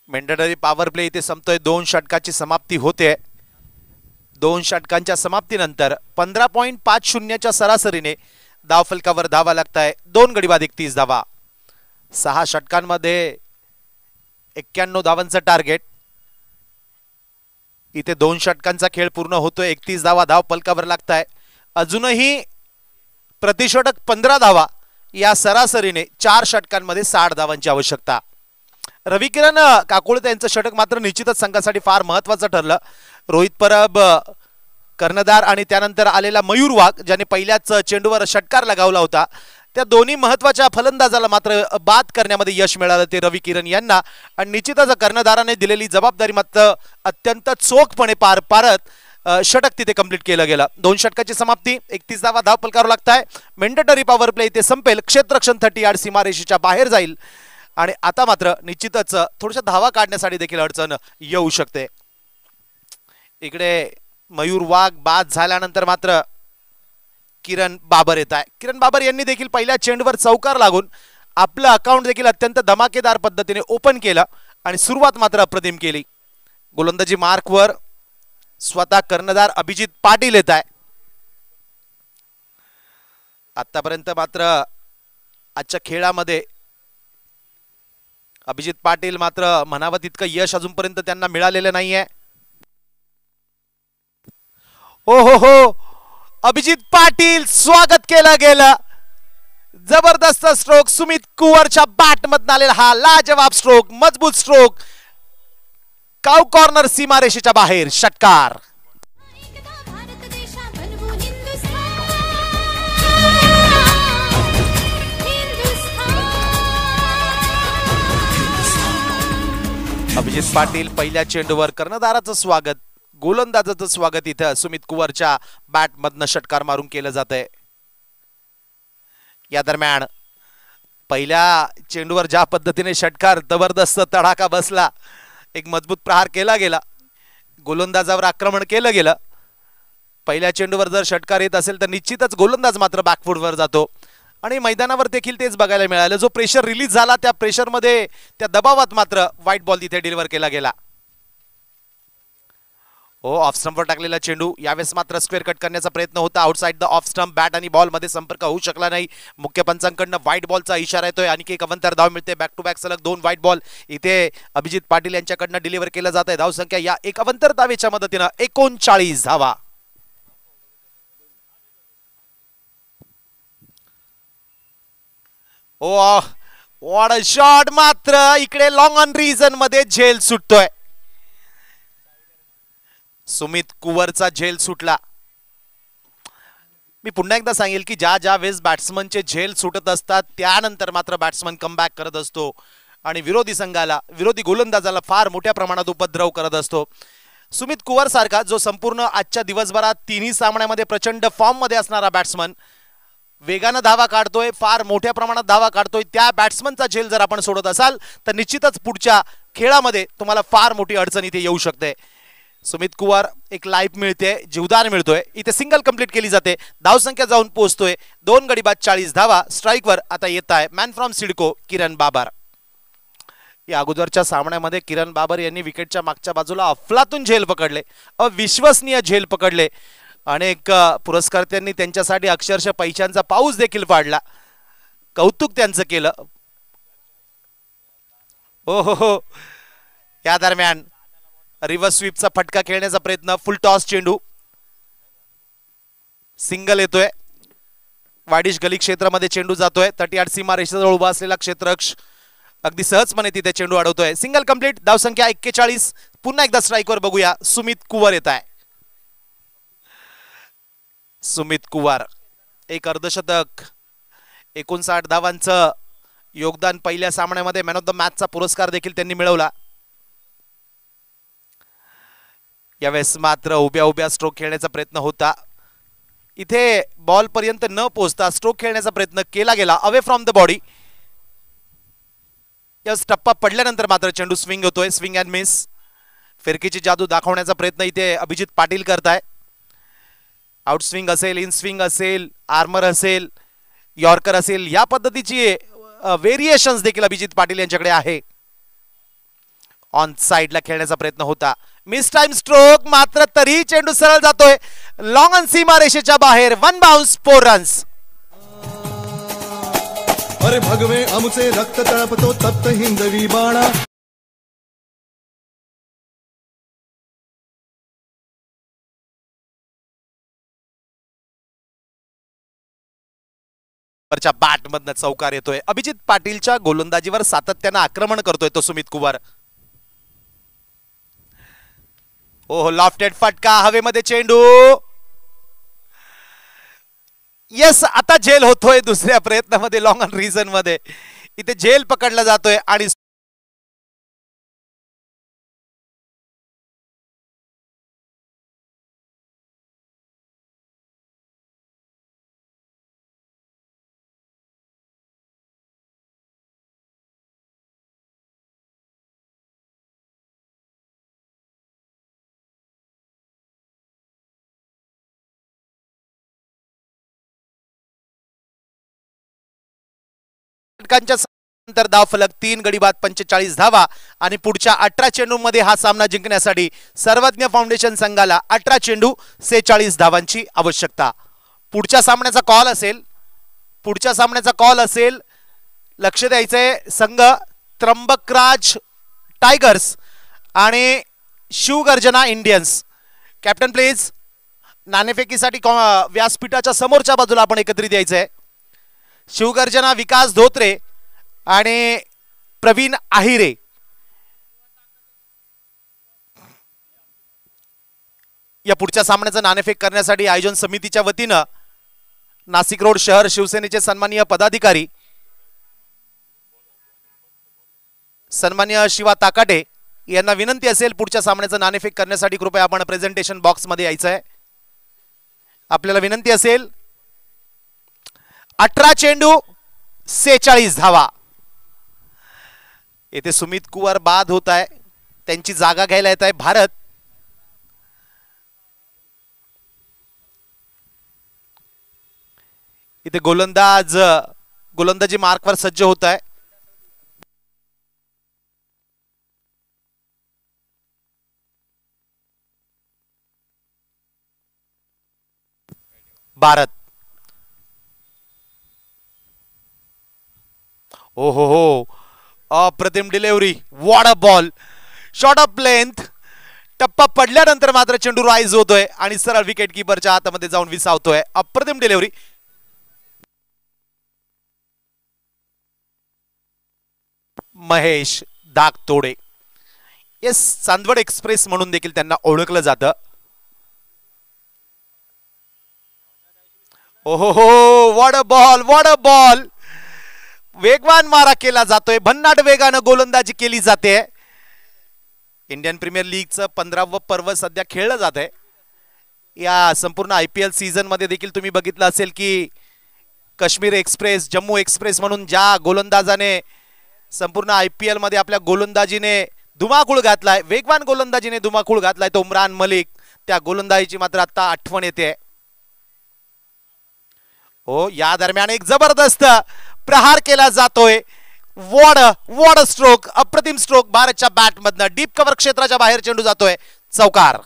मेंडेटरी पॉवर प्ले इथे संपतोय. 2 षटकाची समाप्ती होते. 2 षटकांच्या समाप्तीनंतर 15.50च्या सरासरीने धावफलकावर धावा लागताय. 2 गडी बाद 31 धावा. 6 षटकांमध्ये 91 धावांचं टार्गेट. इथे 2 षटकांचा खेळ पूर्ण होतोय. 31 धावा धावफलकावर लागताय. अजूनही प्रतिषटक 15 धावा. या सरासरीने 4 षटकांमध्ये 60 धावांची आवश्यकता. रविकिरण काकुळते यांचं षटक मात्र निश्चितच संघासाठी फार महत्वाचं ठरलं. रोहित परब कर्णधार आणि त्यानंतर आलेला मयूर वाघ ज्याने पहिल्याच चेंडूवर षटकार लगावला होता, त्या दोन्ही महत्वाच्या फलंदाजाला मात्र बाद करण्यामध्ये यश मिळालं ते रवी किरण यांना. आणि निश्चितच कर्णधाराने दिलेली जबाबदारी मात्र अत्यंत चोखपणे पार पाडत षटक तिथे कंप्लीट केलं गेलं. 2 षटकाची समाप्ती. 31 धावा धावफलकावर लागताय. मेंडेटरी पॉवर प्ले इथे संपेल. क्षेत्ररक्षण 30 यार्ड सीमारेषेच्या बाहेर जाईल आणि आता मात्र निश्चितच थोड्याशा धावा काढण्यासाठी देखील अडचण येऊ शकते. इकडे मयूर वाघ बाद झाल्यानंतर मात्र किरण बाबर येत आहे. किरण बाबर यांनी देखील पहिल्या चेंडूवर चौकार लागून आपलं अकाउंट देखील अत्यंत धमाकेदार पद्धतीने ओपन केलं आणि सुरुवात मात्र अप्रतिम केली. गोलंदाजी मार्कवर स्वतः कर्णधार अभिजित पाटील येत आहे. आतापर्यंत मात्र आजच्या खेळामध्ये अभिजित पाटील मात्र म्हणावं तितकं यश अजूनपर्यंत त्यांना मिळालेलं नाहीये. हो हो हो, अभिजित पाटील स्वागत केलं गेलं. जबरदस्त स्ट्रोक. सुमित कुवरच्या बॅट मधून आलेला हा लाजवाब स्ट्रोक, मजबूत स्ट्रोक. काउ कॉर्नर सीमारेषेच्या बाहेर, षटकार. अभिजित पाटील पहिल्या चेंडूवर कर्णधाराचं स्वागत, गोलंदाजाचं स्वागत इथं सुमित कुवरच्या बॅट मधनं षटकार मारून केलं जात आहे. या दरम्यान पहिल्या चेंडूवर ज्या पद्धतीने षटकार जबरदस्त तडाखा बसला, एक मजबूत प्रहार केला गेला, गोलंदाजावर आक्रमण केलं गेलं. पहिल्या चेंडूवर जर षटकार येत असेल तर निश्चितच गोलंदाज मात्र बॅकफूटवर जातो आणि मैदानावर देखील तेच बघायला मिळालं. जो प्रेशर रिलीज झाला त्या प्रेशरमध्ये, त्या दबावात मात्र व्हाईट बॉल तिथे डिलिव्हर केला गेला. ऑफ स्टंपवर टाकलेला चेंडू, यावेळेस मात्र स्क्वेअर कट करण्याचा प्रयत्न होता. Outside the off stump, bat आणि बॉल मध्ये संपर्क होऊ शकला नाही. मुख्य पंचांकडनं व्हाईट बॉलचा इशारा येतोय. आणखी एक अवंतर धाव मिळते. बॅक टू बॅक सलग 2 व्हाईट बॉल इथे अभिजित पाटील यांच्याकडनं डिलिव्हर केलं जात आहे. धावसंख्या या एक अवंतर धावेच्या मदतीनं 39 धावा. व्हॉट अ शॉट, मात्र इकडे लॉंग ऑन रीजन मध्ये झेल सुटतोय. सुमित कुवरचा झेल सुटला. मी पुन्हा एकदा सांगेल की ज्या वेळेस बॅट्समनचे झेल सुटत असतात त्यानंतर मात्र बॅट्समन कमबॅक करत असतो आणि विरोधी संघाला, विरोधी गोलंदाजाला फार मोठ्या प्रमाणात उपद्रव करत असतो. सुमित कुवर सारखा जो संपूर्ण आजच्या दिवसभरात तिन्ही सामन्यामध्ये प्रचंड फॉर्म मध्ये असणारा बॅट्समन वेगानं धावा काढतोय, फार मोठ्या प्रमाणात धावा काढतोय, त्या बॅट्समनचा झेल जर आपण सोडत असाल तर निश्चितच पुढच्या खेळामध्ये तुम्हाला फार मोठी अडचण इथे येऊ शकते. सुमित कुवर एक लाईफ मिळते, जीवदान मिळतोय. इथे सिंगल कंप्लीट केली जाते. धावसंख्या जाऊन पोहोचतोय 2 गडी बाद 40 धावा. स्ट्राईकवर आता येत आहे मॅन फ्रॉम सिडको किरण बाबर. या अगोदरच्या सामन्यामध्ये किरण बाबर यांनी विकेटच्या मागच्या बाजूला अफलातून झेल पकडले, अविश्वसनीय झेल पकडले. अनेक पुरस्कर्त्यांनी त्यांच्यासाठी अक्षरशः पैशांचा पाऊस देखील पाडला. कौतुक त्यांचं केलं. हो. या दरम्यान रिव्हर्स स्वीपचा फटका खेळण्याचा प्रयत्न, फुल टॉस चेंडू, सिंगल येतोय. वाडिश गली क्षेत्रामध्ये चेंडू जातोय. 38 सीमा रेषेजवळ उभा असलेला क्षेत्ररक्षक अगदी सहजपणे तिथे चेंडू अडवतोय. Single complete. धावसंख्या 41. पुन्हा एकदा स्ट्राईकवर बघूया. सुमित कुवर येत आहे. सुमित कुवर एक अर्धशतक, 59 धावांचं योगदान. पहिल्या सामन्यामध्ये मॅन ऑफ द मॅचचा पुरस्कार देखील त्यांनी मिळवला. यावेळेस मात्र उभ्या स्ट्रोक खेळण्याचा प्रयत्न होता. इथे बॉल पर्यंत न पोहोचता स्ट्रोक खेळण्याचा प्रयत्न केला गेला अवे फ्रॉम द बॉडी. यावेळेस टप्पा पडल्यानंतर मात्र चेंडू स्विंग होतोय. Swing and miss. फिरकीची जादू दाखवण्याचा प्रयत्न इथे अभिजित पाटील करताय. आउट स्विंग असेल, इन स्विंग असेल, आर्मर असेल, यॉर्कर असेल, या पद्धतीची व्हेरिएशन्स देखील अभिजित पाटील यांच्याकडे आहे. ऑन साइडला खेळण्याचा प्रयत्न होता. मिस टाइम स्ट्रोक, मात्र तरीही चेंडू सरळ जातोय लॉंग ऑन सीमा रेषेच्या बाहेर. 1 बाउन्स 4 रन्स.
अरे भगवे आमचे रक्त तळपतो तप्त हिंदवी बाणा.
बॅट मधनं चौकार येतोय. अभिजित पाटीलच्या गोलंदाजीवर सातत्यानं आक्रमण करतोय तो सुमित कुवर. लॉफ्टेड फटका, हवेमध्ये चेंडू. येस, आता झेल होतोय दुसऱ्या प्रयत्नामध्ये लॉंग ऑन रीजन मध्ये. इथे झेल पकडला जातोय आणि नंतर धाव फलक 3 गडी बाद 45 धावा. आणि पुढच्या 18 चेंडूंमध्ये हा सामना जिंकण्यासाठी सर्वज्ञ फाउंडेशन संघाला 18 चेंडू 46 धावांची आवश्यकता. पुढच्या सामन्याचा कॉल असेल. लक्ष द्यायचंय. संघ त्र्यंबकराज टायगर्स आणि शिवगर्जना इंडियन्स. कॅप्टन प्लीज, नाणेफेकीसाठी व्यासपीठाच्या समोरच्या बाजूला आपण एकत्रित यायचंय. शिवगर्जना विकास धोत्रे आणि प्रवीण आहिरे. या पुढच्या सामन्याचं नाणेफेक करण्यासाठी आयोजन समितीच्या वतीनं नाशिक रोड शहर शिवसेनेचे सन्माननीय पदाधिकारी सन्माननीय शिवा ताकाटे यांना विनंती असेल पुढच्या सामन्याचं नाणेफेक करण्यासाठी कृपया आपण प्रेझेंटेशन बॉक्स मध्ये यायचं आहे. आपल्याला विनंती असेल. 18 चेंडू 46 धावा. येथे सुमित कुवर बाद होत आहे, त्यांची जागा घ्यायला येत आहे भारत. इथे गोलंदाजी मार्कवर सज्ज होत आहे. भारत. ओ हो अप्रतिम delivery. What a ball. Short of length. टप्पा पडल्यानंतर मात्र चेंडू राईज होतोय आणि सरळ विकेट कीपरच्या हातामध्ये जाऊन विसावतोय. अप्रतिम delivery. Mahesh Dagtode. Yes, Chandwad express म्हणून देखील त्यांना ओळखलं जातं. ओहो हो, what a ball, what a ball. वेगवान मारा केला जातोय. भन्नाट वेगानं गोलंदाजी केली जाते. इंडियन प्रीमियर लीगचं 15वं पर्व सध्या खेळलं जात आहे. या संपूर्ण IPL सीझन मध्ये देखील तुम्ही बघितलं असेल की काश्मीर एक्सप्रेस, जम्मू एक्सप्रेस म्हणून ज्या गोलंदाजाने संपूर्ण IPL मध्ये आपल्या गोलंदाजीने धुमाकूळ घातलाय, वेगवान गोलंदाजीने धुमाकूळ घातलाय, तो उमरान मलिक. त्या गोलंदाजीची मात्र आता आठवण येते. हो, या दरम्यान एक जबरदस्त प्रहार केला जातोय. वॉड स्ट्रोक, अप्रतिम स्ट्रोक भारतच्या बॅट मधनं. डीप कव्हर क्षेत्राच्या बाहेर चेंडू जातोय. चौकार.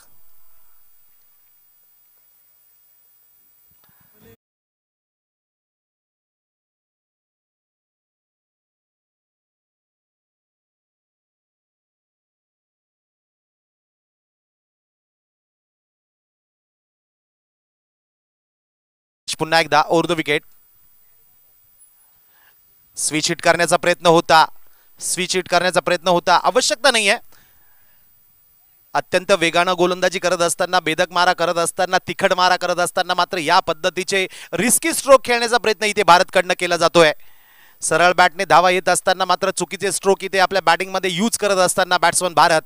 पुन्हा एकदा over the wicket. Switch hit करण्याचा प्रयत्न होता. आवश्यकता नाहीये. अत्यंत वेगानं गोलंदाजी करत असताना, भेदक मारा करत असताना, तिखट मारा करत असताना मात्र या पद्धतीचे रिस्की स्ट्रोक खेळण्याचा प्रयत्न इथे भारतकडनं केला जातोय. सरळ बॅटने धावा येत असताना मात्र चुकीचे स्ट्रोक इथे आपल्या बॅटिंग मध्ये यूज करत असताना बॅट्समन भारत.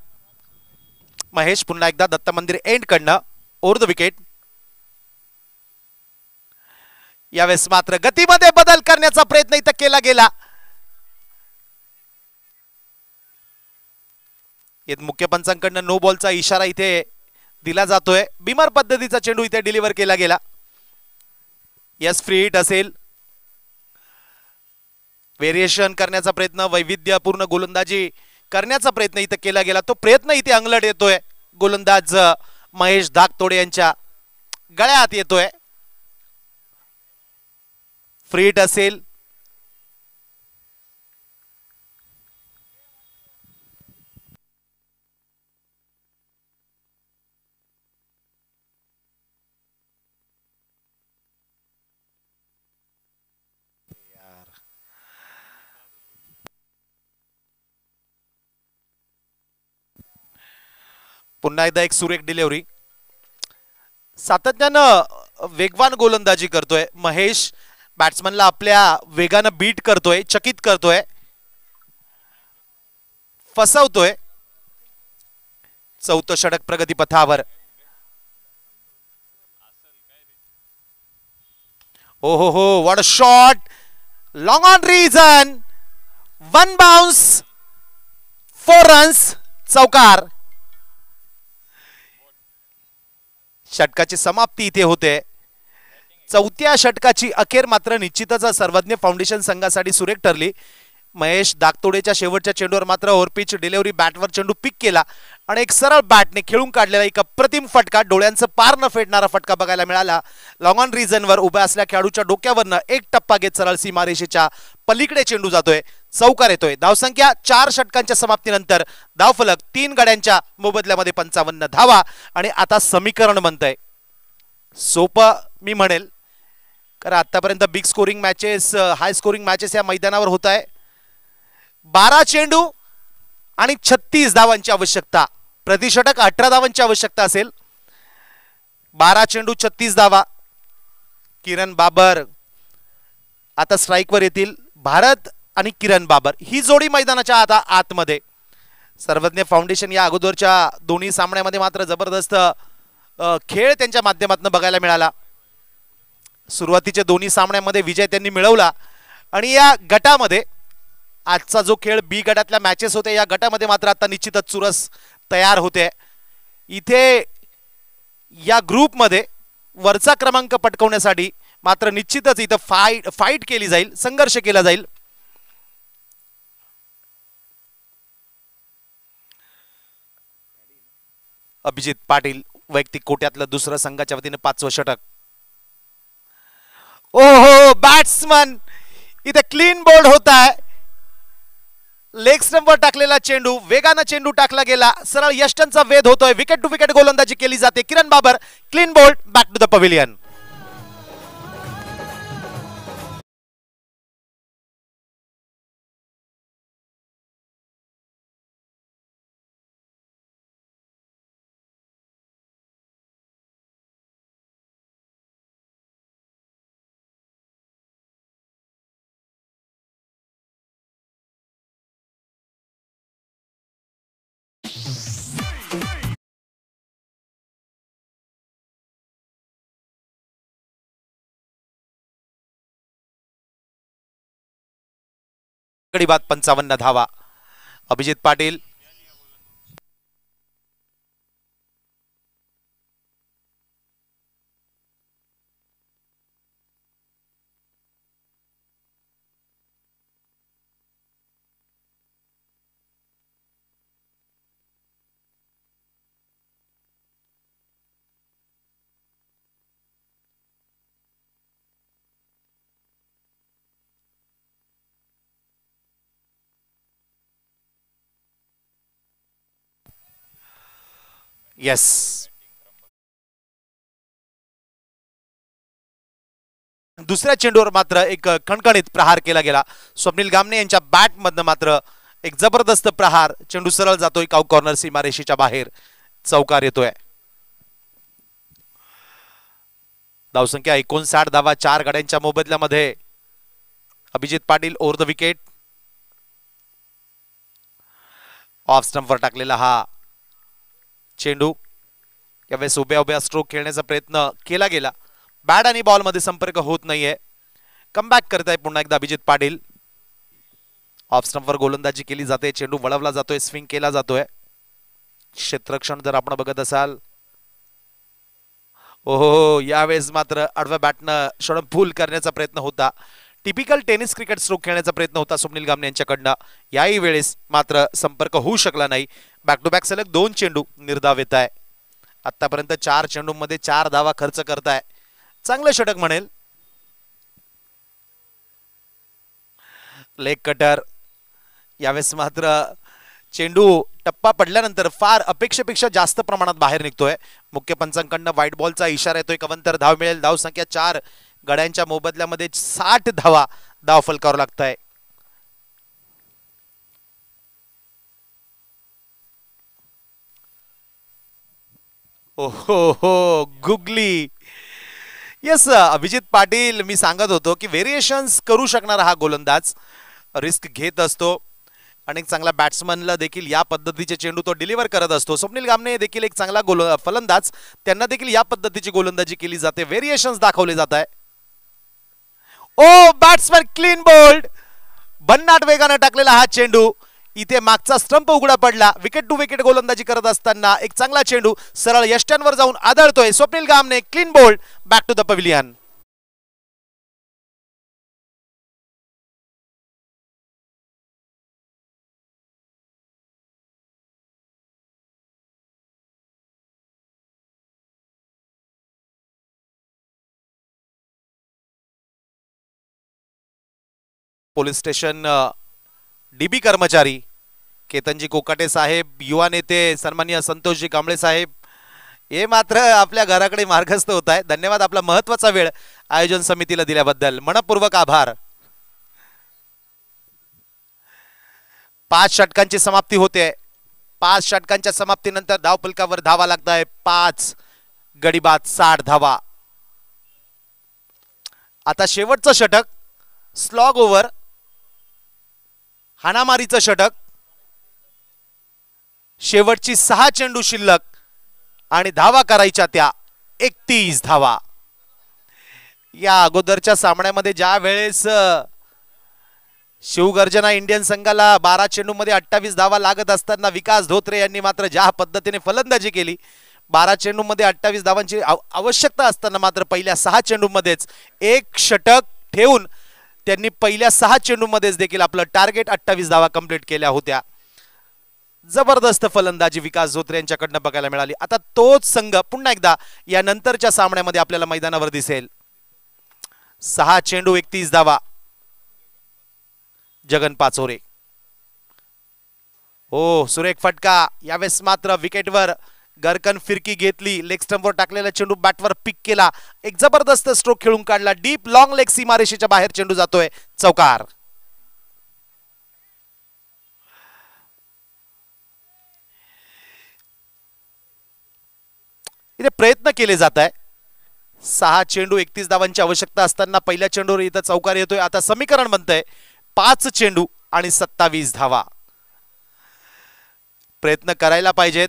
महेश पुन्हा एकदा दत्त मंदिर एंड कडनं ओव्हर द विकेट. यावेळेस मात्र गतीमध्ये बदल करण्याचा प्रयत्न इथं केला गेला. मुख्य पंचांकडनं नो बॉलचा इशारा इथे दिला जातोय. बिमर पद्धतीचा चेंडू इथे डिलिव्हर केला गेला. यस, फ्री हिट असेल. व्हेरिएशन करण्याचा प्रयत्न, वैविध्यपूर्ण गोलंदाजी करण्याचा प्रयत्न इथे केला गेला. तो प्रयत्न इथे अंगलट येतोय. गोलंदाज महेश दागतोडे यांच्या गळ्यात येतोय. फ्री हिट असेल. पुन्हा एकदा एक सुरेख डिलिव्हरी. सातत्यानं वेगवान गोलंदाजी करतोय महेश. बॅट्समनला आपल्या वेगानं बीट करतोय, चकित करतोय, फसवतोय. चौथं षटक प्रगतीपथावर. Oh ho, what a shot. Long on region. 1 bounce, 4 runs. चौकार. षटकाची समाप्ती इथे होते. चौथ्या षटकाची अखेर मात्र निश्चितच सर्वज्ञ फाउंडेशन संघासाठी सुरेख ठरली. महेश दागतोडेच्या शेवटच्या चेंडूवर मात्र ओव्हरपिच डिलिव्हरी, बॅटवर चेंडू पिक केला आणि एक सरळ बॅटने खेळून काढलेला एक अप्रतिम फटका, डोळ्यांचं पार न फेडणारा फटका बघायला मिळाला. लॉंग ऑन रिझनवर उभ्या असलेल्या खेळाडूच्या डोक्यावरनं एक टप्पा घेत सरळ सीमारेषेच्या पलीकडे चेंडू जातोय. चौकार येतोय. धावसंख्या 4 षटकांच्या समाप्तीनंतर धावफलक 3 गड्यांच्या मोबदल्यामध्ये 55 धावा. आणि आता समीकरण बनतंय सोपं मी म्हणेल, कारण आतापर्यंत बिग स्कोरिंग मॅचेस, हाय स्कोरिंग मॅचेस या मैदानावर होत आहे. 12 चेंडू आणि 36 धावांची आवश्यकता. प्रतिषटक 18 धावांची आवश्यकता असेल. 12 चेंडू 36 धावा. किरण बाबर आता स्ट्राईकवर येतील. भारत आणि किरण बाबर ही जोडी मैदानाच्या आता आतमध्ये. सर्वज्ञ फाउंडेशन या अगोदरच्या दोन्ही सामन्यामध्ये मात्र जबरदस्त खेळ त्यांच्या माध्यमातून बघायला मिळाला. सुरुवातीच्या दोन्ही सामन्यांमध्ये विजय त्यांनी मिळवला आणि या गटामध्ये आजचा जो खेळ बी गटातल्या मॅचेस होते या गटामध्ये मात्र आता निश्चितच चुरस तयार होते. इथे या ग्रुपमध्ये वरचा क्रमांक पटकवण्यासाठी मात्र निश्चितच इथं फाईट केली जाईल, संघर्ष केला जाईल. अभिजित पाटील वैयक्तिक कोट्यातलं दुसरं संघाच्या वतीने 5वं षटक. ओहो, बॅट्समन इथे क्लीन बोल्ड होत आहे. लेग स्टंपवर टाकलेला चेंडू, वेगानं चेंडू टाकला गेला, सरळ यष्टनचा वेध होतोय. विकेट टू विकेट गोलंदाजी केली जाते. Kiran Babar clean bowled, back to the pavilion. गडी बाद 55 धावा. अभिजित पाटील येस. दुसऱ्या चेंडूवर मात्र एक खणखणीत प्रहार केला गेला. स्वप्नील गामणे यांच्या बॅट मधनं मात्र एक जबरदस्त प्रहार. चेंडू सरळ जातोय काउ कॉर्नर सीमारेषेच्या बाहेर, चौकार येतोय. धावसंख्या 59 धावा 4 गड्यांच्या मोबदल्यामध्ये. Abhijit Patil over the wicket. Off स्टंपवर टाकलेला हा चेंडू. यावेळेस उभ्या उभ्या स्ट्रोक खेळण्याचा प्रयत्न केला गेला. बॅट आणि बॉल मध्ये संपर्क होत नाहीये. कमबॅक करत आहे पुन्हा एकदा अभिजित पाटील. ऑफ स्टंपवर गोलंदाजी केली जाते. चेंडू वळवला जातोय, स्विंग केला जातोय. क्षेत्ररक्षण जर आपण बघत असाल, ओहो, यावेळेस मात्र आडव्या बॅटनं षडफूल करण्याचा प्रयत्न होता. टिपिकल टेनिस क्रिकेट स्ट्रोक खेळण्याचा प्रयत्न होता स्वप्नील गामणे यांच्याकडनं. याही वेळेस मात्र संपर्क होऊ शकला नाही. बॅक टू बॅक सलग 2 चेंडू निर्धाव येत आहे. आतापर्यंत 4 चेंडूंमध्ये 4 धावा खर्च करताय. चांगलं षटक म्हणेल. Leg cutter. यावेळेस मात्र चेंडू टप्पा पडल्यानंतर फार अपेक्षेपेक्षा जास्त प्रमाणात बाहेर निघतोय. मुख्य पंचांकडनं व्हाईट बॉलचा इशारा येतोय. कवंतर धाव मिळेल. धाव संख्या 4 गड्यांच्या मोबदल्यामध्ये 60 धावा धाव फलकावर लागताय. ओहो हो, गुगली. येस, अभिजित पाटील मी सांगत होतो की व्हेरिएशन्स करू शकणारा हा गोलंदाज रिस्क घेत असतो. अनेक चांगला बॅट्समनला देखील या पद्धतीचे चेंडू तो डिलिव्हर करत असतो. स्वप्नील गामणे देखील एक चांगला फलंदाज, त्यांना देखील या पद्धतीची गोलंदाजी केली जाते. व्हेरिएशन्स दाखवले जात आहे. ओ, बॅट्समॅन क्लीन बोल्ड. भन्नाट वेगाने टाकलेला हा चेंडू. इथे मागचा स्टंप उघडा पडला. विकेट टू विकेट गोलंदाजी करत असताना एक चांगला चेंडू सरळ यष्ट्यांवर जाऊन आदळतोय. Swapnil Gamne clean bowled, back to the pavilion. Police station DB कर्मचारी केतनजी कोकाटे साहेब, युवा नेते सन्माननीय संतोषजी कांबळे साहेब, हे मात्र आपल्या घराकडे मार्गस्थ होत आहे. धन्यवाद आपला महत्वाचा वेळ आयोजन समितीला दिल्याबद्दल, मनपूर्वक आभार. 5 षटकांची समाप्ती होते. 5 षटकांच्या समाप्तीनंतर धावफलकावर धावा लागताय 5 गडी बाद 60 धावा. आता शेवटचं षटक, स्लॉग ओव्हर, हाणामारीचं षटक. शेवटची 6 चेंडू शिल्लक आणि धावा करायच्या त्या 31 धावा. या अगोदरच्या सामन्यामध्ये ज्या वेळेस शिवगर्जना इंडियन संघाला 12 चेंडूमध्ये 28 धावा लागत असताना विकास धोत्रे यांनी मात्र ज्या पद्धतीने फलंदाजी केली, 12 चेंडूमध्ये 28 धावांची आवश्यकता असताना मात्र पहिल्या 6 चेंडूमध्येच एक षटक ठेवून त्यांनी पहिल्या 6 चेंडूमध्येच देखील आपलं टार्गेट 28 धावा कंप्लीट केल्या होत्या. जबरदस्त फलंदाजी विकास धोत्रे यांच्याकडनं बघायला मिळाली. आता तोच संघ पुन्हा एकदा या नंतरच्या सामन्यामध्ये आपल्याला मैदानावर दिसेल. 6 चेंडू 31 धावा. जगन पाचोरे, हो सुरेख फटका. यावेळेस मात्र विकेटवर गरकन फिरकी घेतली, लेग स्टंपवर टाकलेला चेंडू बॅटवर पिक केला, एक जबरदस्त स्ट्रोक खेळून काढला. डीप लॉंग लेग सीमारेषेच्या बाहेर चेंडू जातोय, चौकार. इथे प्रयत्न केले जात आहे. 6 चेंडू 31 धावांची आवश्यकता असताना पहिल्या चेंडूवर इथं चौकार येतोय. आता समीकरण बनतंय 5 चेंडू आणि 27 धावा. प्रयत्न करायला पाहिजेत.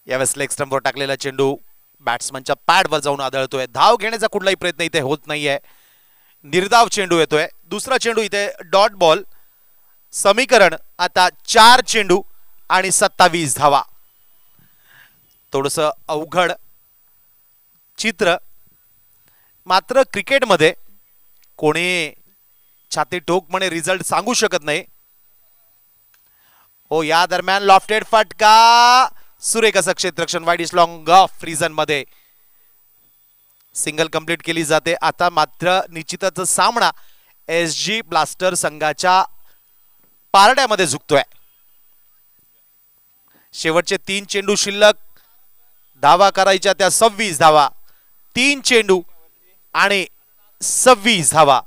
यावेळेस लेग स्टंपवर टाकलेला चेंडू बॅट्समनच्या पॅडवर जाऊन आदळतोय. धाव घेण्याचा कुठलाही प्रयत्न इथे होत नाहीये. निर्धाव चेंडू येतोय. दुसरा चेंडू इथे डॉट बॉल. समीकरण आता 4 चेंडू आणि 27 धावा. थोडस अवघड चित्र, मात्र क्रिकेटमध्ये कोणी छाती ठोक म्हणे रिझल्ट सांगू शकत नाही. हो, या दरम्यान लॉफ्टेड फटका, सुरेख असं क्षेत्ररक्षण wide is long of reason मध्ये सिंगल कंप्लीट केली जाते. आता मात्र निश्चितच सामना SG ब्लास्टर संघाच्या पारड्यामध्ये झुकतोय. शेवटचे 3 चेंडू शिल्लक, धावा करायच्या त्या 26 धावा. 3 चेंडू आणि 26 धावा.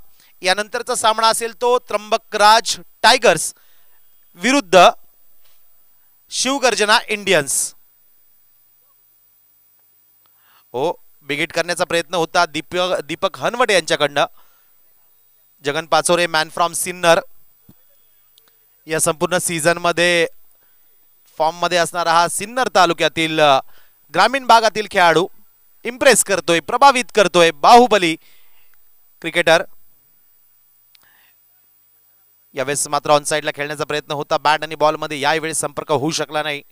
यानंतरचा सामना असेल तो त्र्यंबकराज टायगर्स विरुद्ध शिवगर्जना इंडियन्स. हो, बिगिट करण्याचा प्रयत्न होता दीपक हनवटे यांच्याकडनं. जगन पाचोरे मॅन फ्रॉम सिन्नर या संपूर्ण सीझन मध्ये फॉर्म मध्ये असणारा हा सिन्नर तालुक्यातील ग्रामीण भागातील खेळाडू इम्प्रेस करतोय, प्रभावित करतोय. बाहुबली क्रिकेटर. यावेळेस मात्र ऑन साइडला खेळण्याचा प्रयत्न होता बॅट आणि बॉल मध्ये, यावेळेस संपर्क होऊ शकला नाही.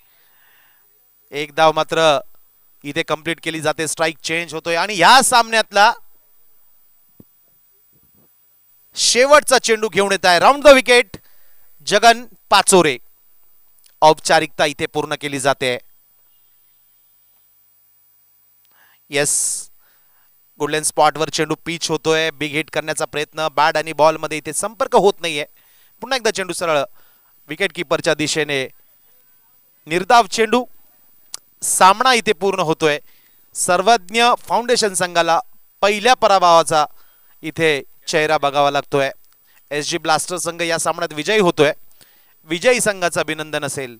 एक धाव मात्र इथे कंप्लीट केली जाते. स्ट्राइक चेंज होतोय आणि या सामन्यातला शेवटचा चेंडू घेऊन येत आहे round the wicket Jagan Pachore. औपचारिकता इथे पूर्ण केली जाते. येस, गुडलँड स्पॉटवर चेंडू पिच होतोय. बिग हिट करण्याचा प्रयत्न, बॅट आणि बॉल मध्ये इथे संपर्क होत नाहीये. पुन्हा एकदा चेंडू सरळ विकेट किपरच्या दिशेने. निर्धाव चेंडू. सामना इथे पूर्ण होतोय. सर्वज्ञ फाउंडेशन संघाला पहिल्या पराभवाचा इथे चेहरा बघावा लागतोय. SG ब्लास्टर संघ या सामन्यात विजयी होतोय. विजयी संघाचं अभिनंदन असेल.